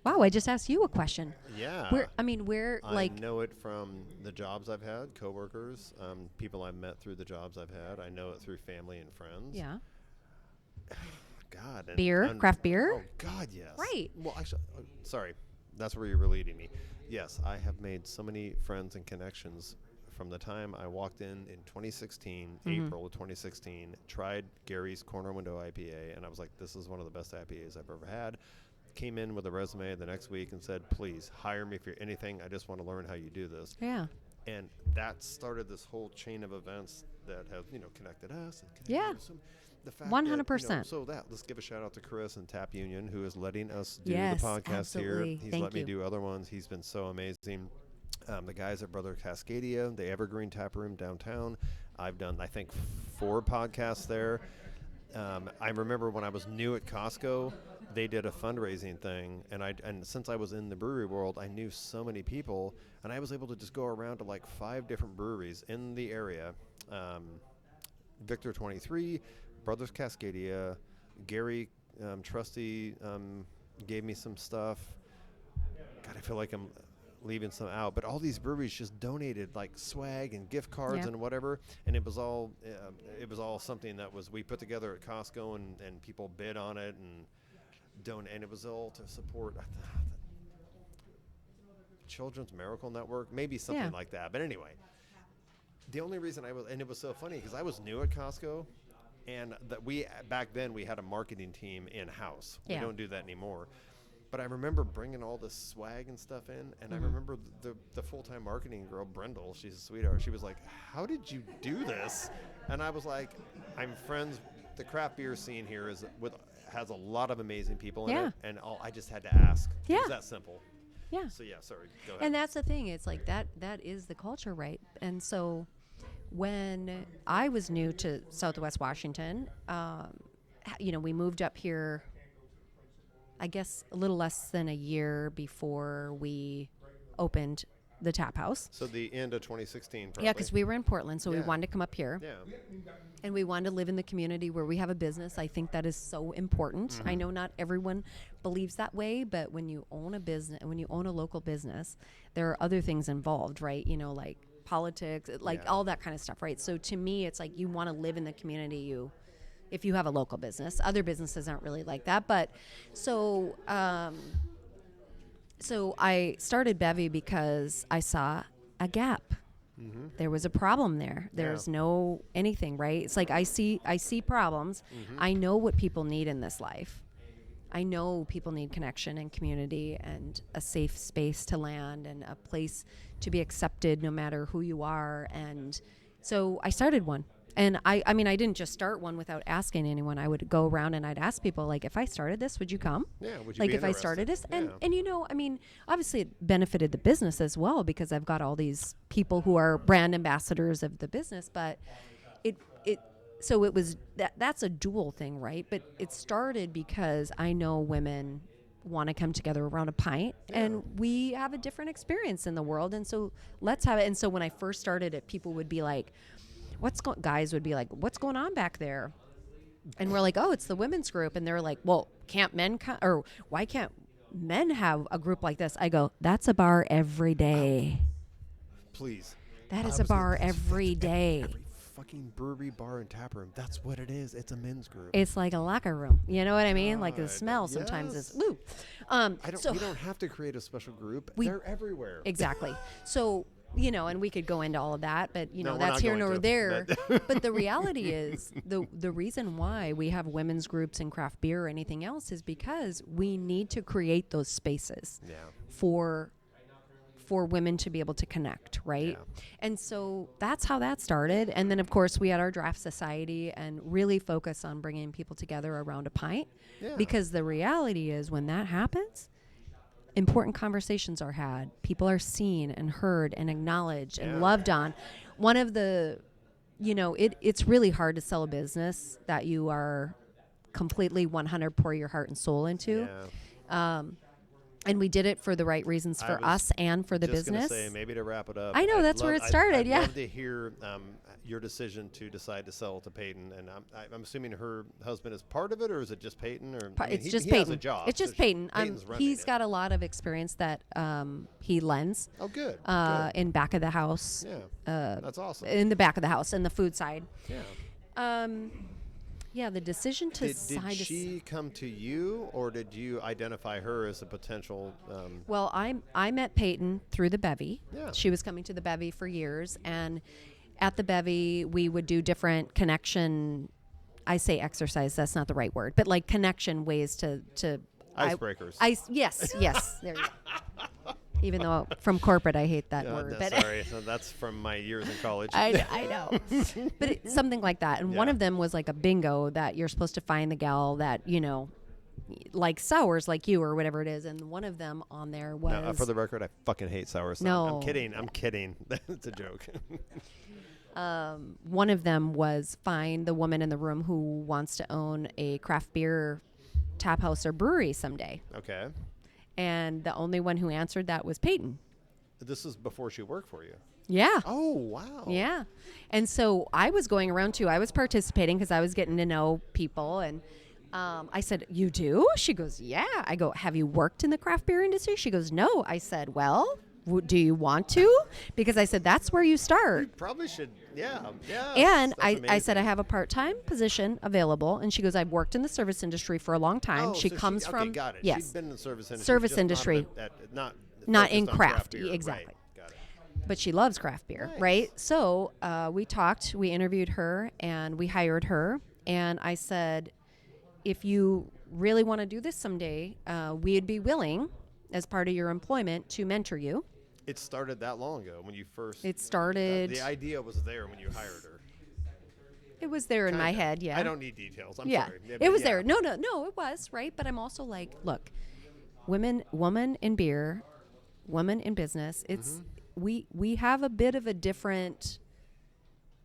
Wow, I just asked you a question. Yeah. I know it from the jobs I've had, coworkers, people I've met through the jobs I've had. I know it through family and friends. Yeah. God. Beer, craft beer? Oh, God, yes. Right. Well, actually, sorry. That's where you were leading me. Yes, I have made so many friends and connections from the time I walked in 2016, April of 2016, tried Gary's Corner Window IPA, and I was like, this is one of the best IPAs I've ever had. Came in with a resume the next week and said, please hire me for anything. I just want to learn how you do this. Yeah. And that started this whole chain of events that have, connected us. And connected us. The fact 100%. Let's give a shout out to Chris and Tap Union, who is letting us do Yes, the podcast absolutely. here. He's Thank let me you. do other ones. He's been so amazing. The guys at Brother Cascadia, the Evergreen Tap Room downtown. I've done, I think, 4 podcasts there. I remember when I was new at Costco, they did a fundraising thing, and since I was in the brewery world, I knew so many people, and I was able to just go around to like 5 different breweries in the area. Victor 23, Brothers Cascadia, Gary Trusty gave me some stuff. God, I feel like I'm leaving some out, but all these breweries just donated like swag and gift cards and whatever, and it was all something that was we put together at Costco, and people bid on it and and it was all to support the Children's Miracle Network, maybe something like that. But anyway, the only reason and it was so funny because I was new at Costco, and that back then we had a marketing team in house. We don't do that anymore. But I remember bringing all this swag and stuff in, and I remember the full-time marketing girl, Brendel, she's a sweetheart. She was like, "How did you do this?" And I was like, "I'm friends. The craft beer scene here has a lot of amazing people in it, and I just had to ask." It was that simple. Yeah. So sorry, go ahead. And that's the thing. It's like that is the culture, right? And so when I was new to Southwest Washington, we moved up here, I guess a little less than a year before we opened the tap house. So the end of 2016, probably. Yeah, because we were in Portland, so we wanted to come up here. Yeah. And we wanted to live in the community where we have a business. I think that is so important. Mm-hmm. I know not everyone believes that way, but when you own a business, when you own a local business, there are other things involved, right? Like politics, like all that kind of stuff, right? So to me, it's like you want to live in the community if you have a local business. Other businesses aren't really like that. But so I started Bevy because I saw a gap. Mm-hmm. There was a problem there. There's no anything, right? It's like I see problems. Mm-hmm. I know what people need in this life. I know people need connection and community and a safe space to land and a place to be accepted no matter who you are. And so I started one. And I mean, I didn't just start one without asking anyone. I would go around and I'd ask people, like, if I started this, would you come? Yeah, would you like be if interested? I started this? Yeah. And I mean, obviously it benefited the business as well because I've got all these people who are brand ambassadors of the business, but so it was that's a dual thing, right? But it started because I know women want to come together around a pint and we have a different experience in the world. And so let's have it. And so when I first started it, people would be like, guys would be like, what's going on back there? And we're like, oh, it's the women's group. And they're like, well, can't men or why can't men have a group like this? I go, that's a bar every day. Please. That is a bar every day. Every fucking brewery, bar, and tap room. That's what it is. It's a men's group. It's like a locker room. You know what I mean? Like the smell sometimes is, woo. We don't have to create a special group. They're everywhere. Exactly. So, and we could go into all of that, but No, that's here nor there. But, but the reality is the reason why we have women's groups in craft beer or anything else is because we need to create those spaces for women to be able to connect, right? Yeah. And so that's how that started. And then of course we had our draft society and really focus on bringing people together around a pint because the reality is when that happens, important conversations are had. People are seen and heard and acknowledged and loved on. One of the, it's really hard to sell a business that you are completely 100 pour your heart and soul into. Yeah. And we did it for the right reasons for us and for the business. Just going to say, maybe to wrap it up. I know, that's where it started, I'd love to hear your decision to decide to sell to Peyton. And I'm assuming her husband is part of it, or is it just Peyton? It's just Peyton. He has a job. It's just Peyton. He's got a lot of experience that he lends. Oh, good. In back of the house. Yeah, that's awesome. In the back of the house, in the food side. Yeah. Yeah, the decision to did she come to you, or did you identify her as a potential? Well, I met Peyton through the Bevy. Yeah. She was coming to the Bevy for years, and at the Bevy we would do different connection. I say exercise. That's not the right word, but like connection ways to icebreakers. Yes. There you go. Even though from corporate I hate that word. But sorry, that's from my years in college. I know. But something like that. And one of them was like a bingo that you're supposed to find the gal that, like sours like you or whatever it is. And one of them on there was... No, for the record, I fucking hate sours. No. I'm kidding. It's a joke. One of them was find the woman in the room who wants to own a craft beer tap house or brewery someday. Okay. And the only one who answered that was Peyton. This is before she worked for you. Yeah. Oh, wow. Yeah. And so I was going around too. I was participating because I was getting to know people. And I said, you do? She goes, yeah. I go, have you worked in the craft beer industry? She goes, no. I said, well, do you want to? Because I said, that's where you start. You probably should. Yeah. Yeah. And I said, I have a part-time position available. And she goes, I've worked in the service industry for a long time. Oh, she so comes okay, from, got it. yes. She's been in the service industry. Service just industry. Not Not in focused on craft. beer. Exactly. Right. Got it. But she loves craft beer, Nice. right? So we talked, we interviewed her, and we hired her. And I said, if you really want to do this someday, we'd be willing, as part of your employment, to mentor you. It started that long ago when you first. It started. The idea was there when you hired her. It was there in my head, yeah. I don't need details. I'm yeah. sorry. It was there. No, it was, right? But I'm also like, look, woman in beer, woman in business, it's we have a bit of a different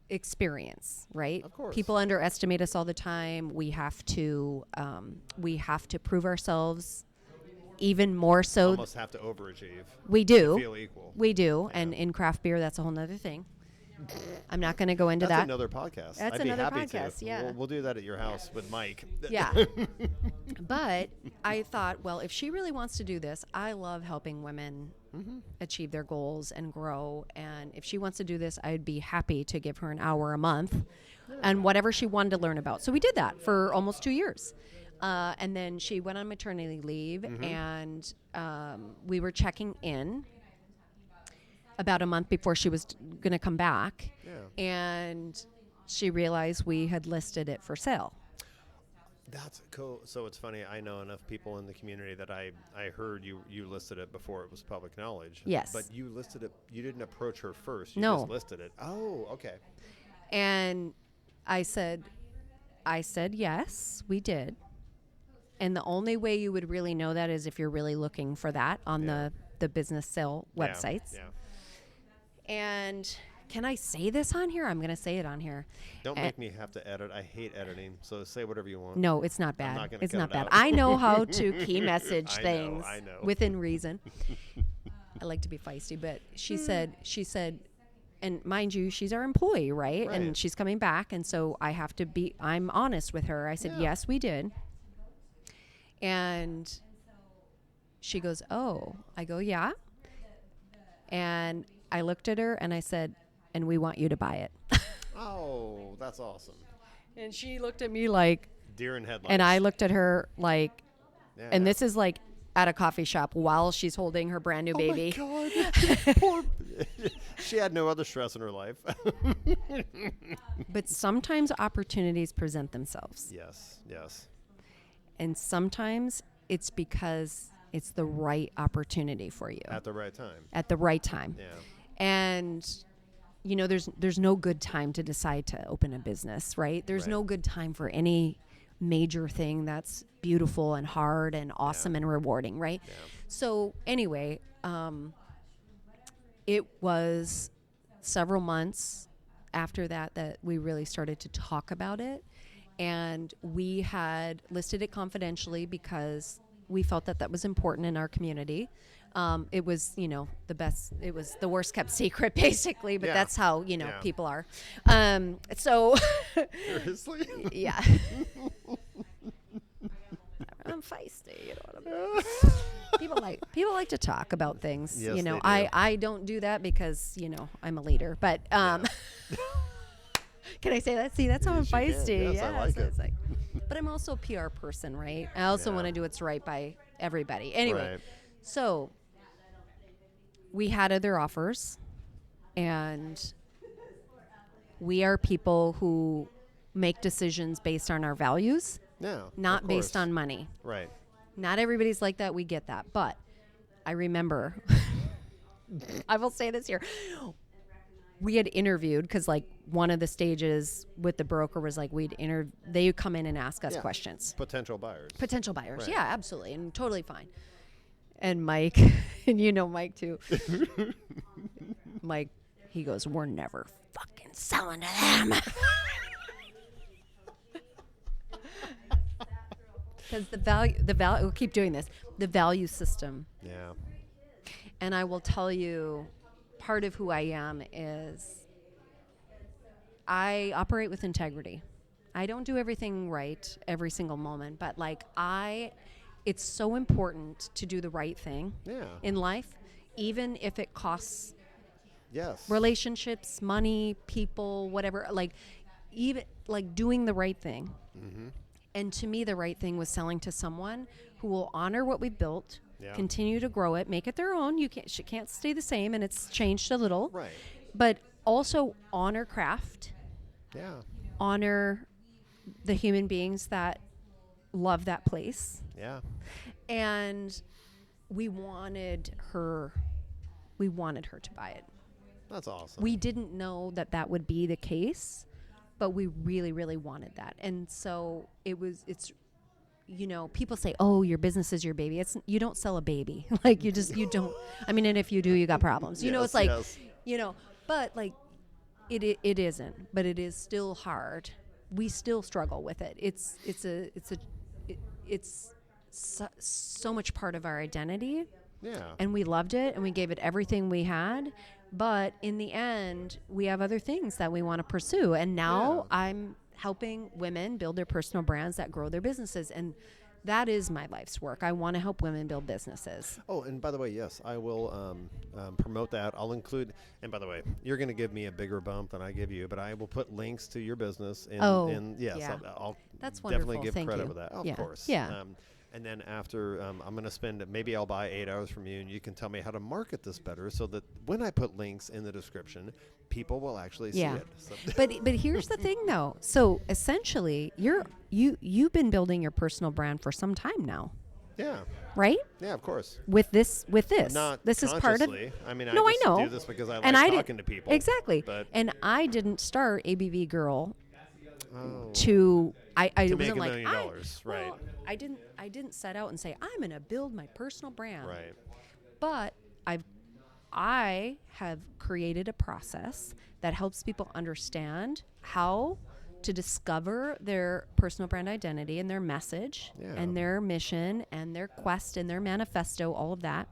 experience, right? Of course. People underestimate us all the time. We have to prove ourselves even more so. Almost have to overachieve. We do. To feel equal. We do. Yeah. And in craft beer, that's a whole nother thing. I'm not going to go into That's that. another podcast. That's I'd be another happy podcast, to. yeah. We'll do that at your house with Mike. Yeah. But I thought, well, if she really wants to do this, I love helping women achieve their goals and grow. And if she wants to do this, I'd be happy to give her an hour a month and whatever she wanted to learn about. So we did that for almost 2 years. And then she went on maternity leave, and we were checking in about a month before she was going to come back. Yeah. And she realized we had listed it for sale. That's cool. So it's funny. I know enough people in the community that I heard you listed it before it was public knowledge. Yes. But you listed it. You didn't approach her first. You No. just listed it. Oh, okay. And I said yes, we did. And the only way you would really know that is if you're really looking for that on the business sale websites. Yeah. And can I say this on here? I'm going to say it on here. Don't make me have to edit. I hate editing. So say whatever you want. No, it's not bad. not gonna It's cut not it bad. out. I know how to key message I know, things I know. within reason. I like to be feisty, but she said, and mind you, she's our employee, right? Right. And she's coming back, and so I'm honest with her. I said, Yeah. yes, we did. And she goes, oh. I go, yeah. And I looked at her and I said, and we want you to buy it. Oh, that's awesome. And she looked at me like, Deer in headlights. and I looked at her like, Yeah. and this is like at a coffee shop while she's holding her brand new baby. Oh my God. Poor. She had no other stress in her life. But sometimes opportunities present themselves. Yes. Yes. And sometimes it's because it's the right opportunity for you At the right time. at the right time. Yeah. And you know, there's no good time to decide to open a business, right? There's Right. no good time for any major thing that's beautiful and hard and awesome and rewarding, right? Yeah. So anyway, it was several months after that we really started to talk about it. And we had listed it confidentially because we felt that was important in our community. It was, the best, it was the worst kept secret basically, but Yeah. that's how, Yeah. people are. So Seriously? yeah, I'm feisty, you know what I mean? People like to talk about things, Yes, they do. I don't do that because, I'm a leader, but, can I say that? See, that's how I'm Yes, you can. feisty. Yes, I Yeah, like so it. it's like, but I'm also a PR person, right? I also Yeah. want to do what's right by everybody. Anyway, Right. so we had other offers, and we are people who make decisions based on our values, No. not of based course. on money. Right. Not everybody's like that. We get that. But I remember, I will say this here. We had interviewed because one of the stages with the broker was they would come in and ask us Yeah. questions. Potential buyers. Potential buyers. Right. Yeah, absolutely. And totally fine. And Mike, and Mike too. Mike, he goes, we're never fucking selling to them. Because the value, we'll keep doing this, the value system. Yeah. And I will tell you, part of who I am is I operate with integrity. I don't do everything right every single moment, but like it's so important to do the right thing in life, even if it costs relationships, money, people, whatever, like even like doing the right thing. Mm-hmm. And to me, the right thing was selling to someone who will honor what we've built, continue to grow it, make it their own. You can't stay the same, and it's changed a little. Right. But also honor craft. Yeah. Honor the human beings that love that place. Yeah. And we wanted her to buy it. That's awesome. We didn't know that would be the case, but we really, really wanted that. And so it's, you know, people say, oh, your business is your baby. You don't sell a baby. Like you don't, I mean, and if you do, you got problems. You know, it's like, you know, but like it isn't, but it is still hard. We still struggle with it. It's so much part of our identity. Yeah. And we loved it and we gave it everything we had. But in the end, we have other things that we want to pursue. And now I'm helping women build their personal brands that grow their businesses. And that is my life's work. I want to help women build businesses. Oh, and by the way, yes, I will promote that. I'll include, and by the way, you're going to give me a bigger bump than I give you, but I will put links to your business. I'll that's definitely wonderful. give Thank credit you. with that. Of course. Yeah. And then after, I'm going to spend, maybe I'll buy 8 hours from you, and you can tell me how to market this better so that when I put links in the description, people will actually see it. So But here's the thing, though. So essentially, you've been building your personal brand for some time now. Yeah. Right? Yeah, of course. With this. Not this is part of. I mean, no, I just I know. do this because I like talking to people. Exactly. But and I didn't start ABV Girl to to make wasn't $1 like million, right? Well, I didn't set out and say I'm going to build my personal brand. Right. But I have created a process that helps people understand how to discover their personal brand identity and their message and their mission and their quest and their manifesto, all of that.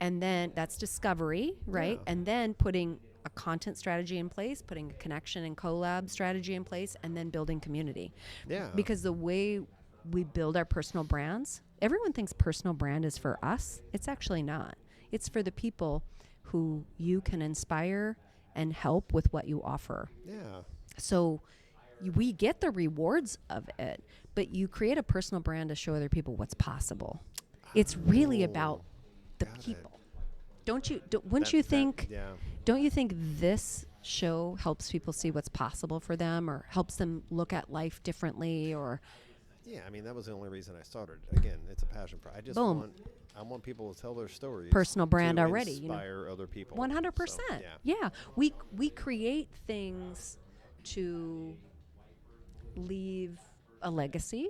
And then that's discovery, right? Yeah. And then putting a content strategy in place, putting a connection and collab strategy in place, and then building community. Yeah. Because the way we build our personal brands, everyone thinks personal brand is for us. It's actually not. It's for the people who you can inspire and help with what you offer. Yeah. So we get the rewards of it, but you create a personal brand to show other people what's possible. It's really about the people. Wouldn't you think this show helps people see what's possible for them or helps them look at life differently or? Yeah, I mean, that was the only reason I started. Again, it's a passion project. I just want people to tell their stories. Personal brand to already. Inspire other people. 100%. So, yeah. We create things to leave a legacy,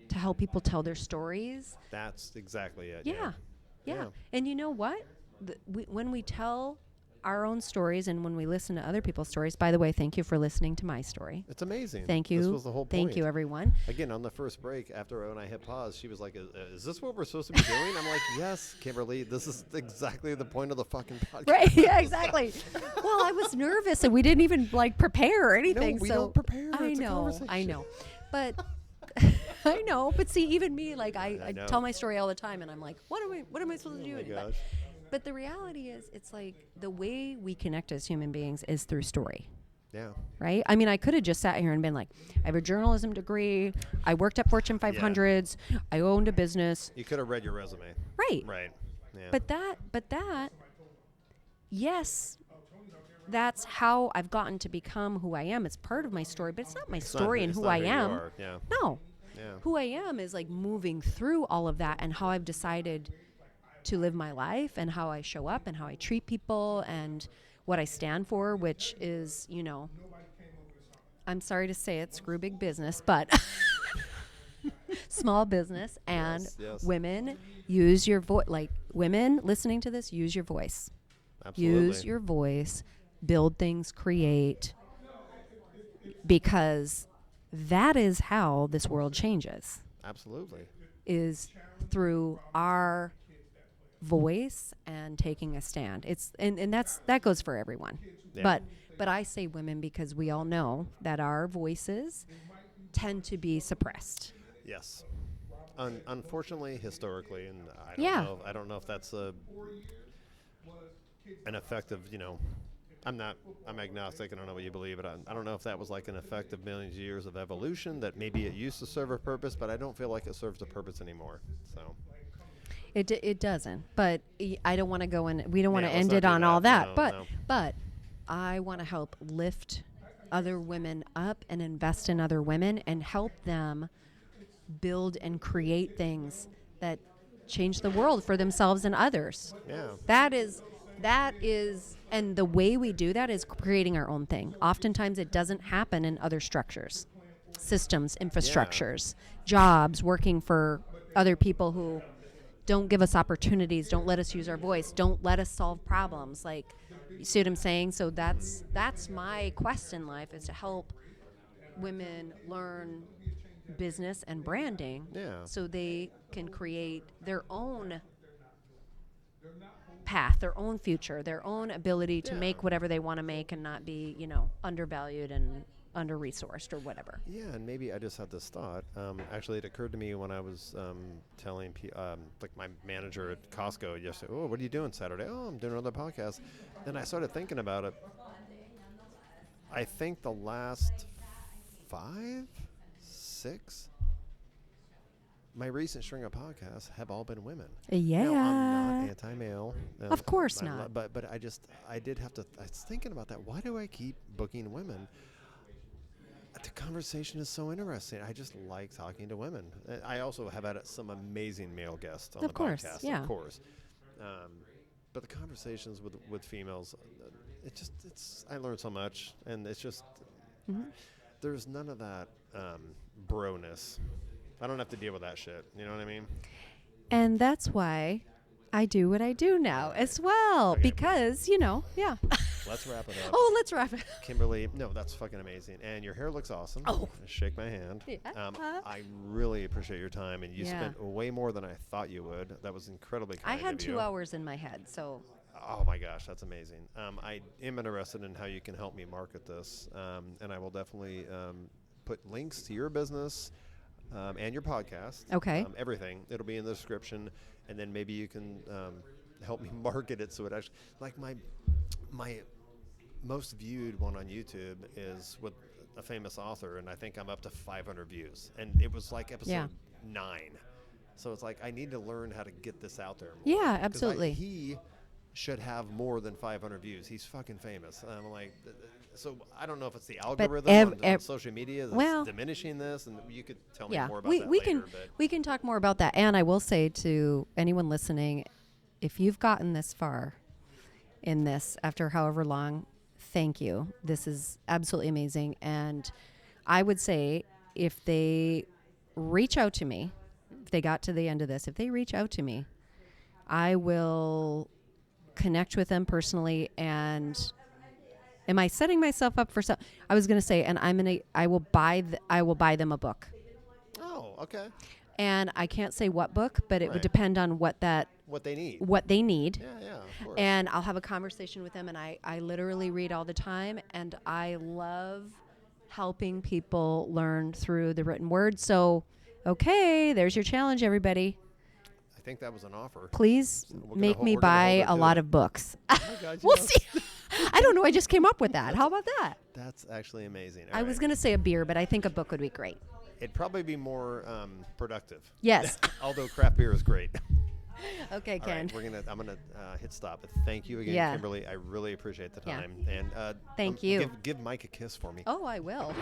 to help people tell their stories. That's exactly it. Yeah. And you know what? When we tell our own stories and when we listen to other people's stories, by the way, thank you for listening to my story. It's amazing. Thank you. This was the whole point. Thank you, everyone. Again, on the first break, after when I hit pause, she was like, is this what we're supposed to be doing? I'm like, yes, Kimberly, this is exactly the point of the fucking podcast. Right, yeah, exactly. Well, I was nervous and we didn't even prepare or anything. No, we don't prepare. I know. But I know. But see, even me, I tell my story all the time and I'm like, what am I supposed to do? Oh my gosh. But the reality is, it's like the way we connect as human beings is through story. Yeah. Right? I mean, I could have just sat here and been like, I have a journalism degree. I worked at Fortune 500s. I owned a business. You could have read your resume. Right. Right. Yeah. But that, yes, that's how I've gotten to become who I am. It's part of my story, but it's not my story and who I am. Yeah. No. Yeah. Who I am is moving through all of that and how I've decided to live my life and how I show up and how I treat people and what I stand for, which is, I'm sorry to say it, screw big business, but small business and women, use your voice. Women listening to this, use your voice. Absolutely. Use your voice, build things, create, because that is how this world changes, Absolutely. is through our voice and taking a stand. And that goes for everyone. Yeah. But I say women because we all know that our voices tend to be suppressed. Yes. Unfortunately, historically, and Yeah. I don't know if that's an effect of, I'm agnostic. I don't know what you believe, but I don't know if that was like an effect of millions of years of evolution, that maybe it used to serve a purpose, but I don't feel like it serves a purpose anymore. So It doesn't. But I don't want to go in. We don't want to let's end not it do on all that. No, But no. but I want to help lift other women up and invest in other women and help them build and create things that change the world for themselves and others. Yeah. That is, and the way we do that is creating our own thing. Oftentimes it doesn't happen in other structures, systems, infrastructures, jobs, working for other people who don't give us opportunities, don't let us use our voice, don't let us solve problems. Like, you see what I'm saying? So that's my quest in life, is to help women learn business and branding, Yeah. so they can create their own path, their own future, their own ability to Yeah. make whatever they want to make and not be, undervalued and under-resourced or whatever. Yeah, and maybe I just had this thought. Actually, it occurred to me when I was telling like my manager at Costco yesterday, "Oh, what are you doing Saturday?" "Oh, I'm doing another podcast." And I started thinking about it. I think the last 5, 6, my recent string of podcasts have all been women. Yeah. Now, I'm not anti-male. Of course not. But I did have to. I was thinking about that. Why do I keep booking women? The conversation is so interesting. I just like talking to women. I also have had some amazing male guests on the podcast, yeah. of course. But the conversations with females, I learn so much, and it's just, there's none of that bro-ness. I don't have to deal with that shit. You know what I mean? And that's why I do what I do now as well. Okay. Because, yeah. Let's wrap it up. Oh, let's wrap it. Kimberly, no, that's fucking amazing. And your hair looks awesome. Oh. Shake my hand. Yeah. I really appreciate your time, and you Yeah. spent way more than I thought you would. That was incredibly I kind had of 2 you. hours in my head, so. Oh my gosh, that's amazing. I am interested in how you can help me market this, and I will definitely put links to your business and your podcast. Okay. Everything. It'll be in the description, and then maybe you can help me market it so it actually, like my most viewed one on YouTube is with a famous author, and I think I'm up to 500 views, and it was like episode 9. So it's like I need to learn how to get this out there more. Yeah, 'Cause absolutely. he should have more than 500 views. He's fucking famous. I'm like, so I don't know if it's the algorithm on social media that's diminishing this, and you could tell me more about that later. We can talk more about that. And I will say to anyone listening, if you've gotten this far in this after however long, thank you. This is absolutely amazing. And I would say if they reach out to me, if they got to the end of this, if they reach out to me, I will connect with them personally. And am I setting myself up for some? I was going to say, and I will buy them a book. Oh, okay. And I can't say what book, but it would depend on what they need. Yeah, of course. And I'll have a conversation with them. And I literally read all the time, and I love helping people learn through the written word. So, okay, there's your challenge, everybody. I think that was an offer. Please make me buy a lot of books. Oh my God, We'll see. I don't know. I just came up with that. How about that? That's actually amazing. I was going to say a beer, but I think a book would be great. It'd probably be more productive. Yes. Although craft beer is great. Okay, Ken. All right, I'm gonna hit stop. Thank you again, Kimberly. I really appreciate the time. And Thank you. Give Mike a kiss for me. Oh, I will.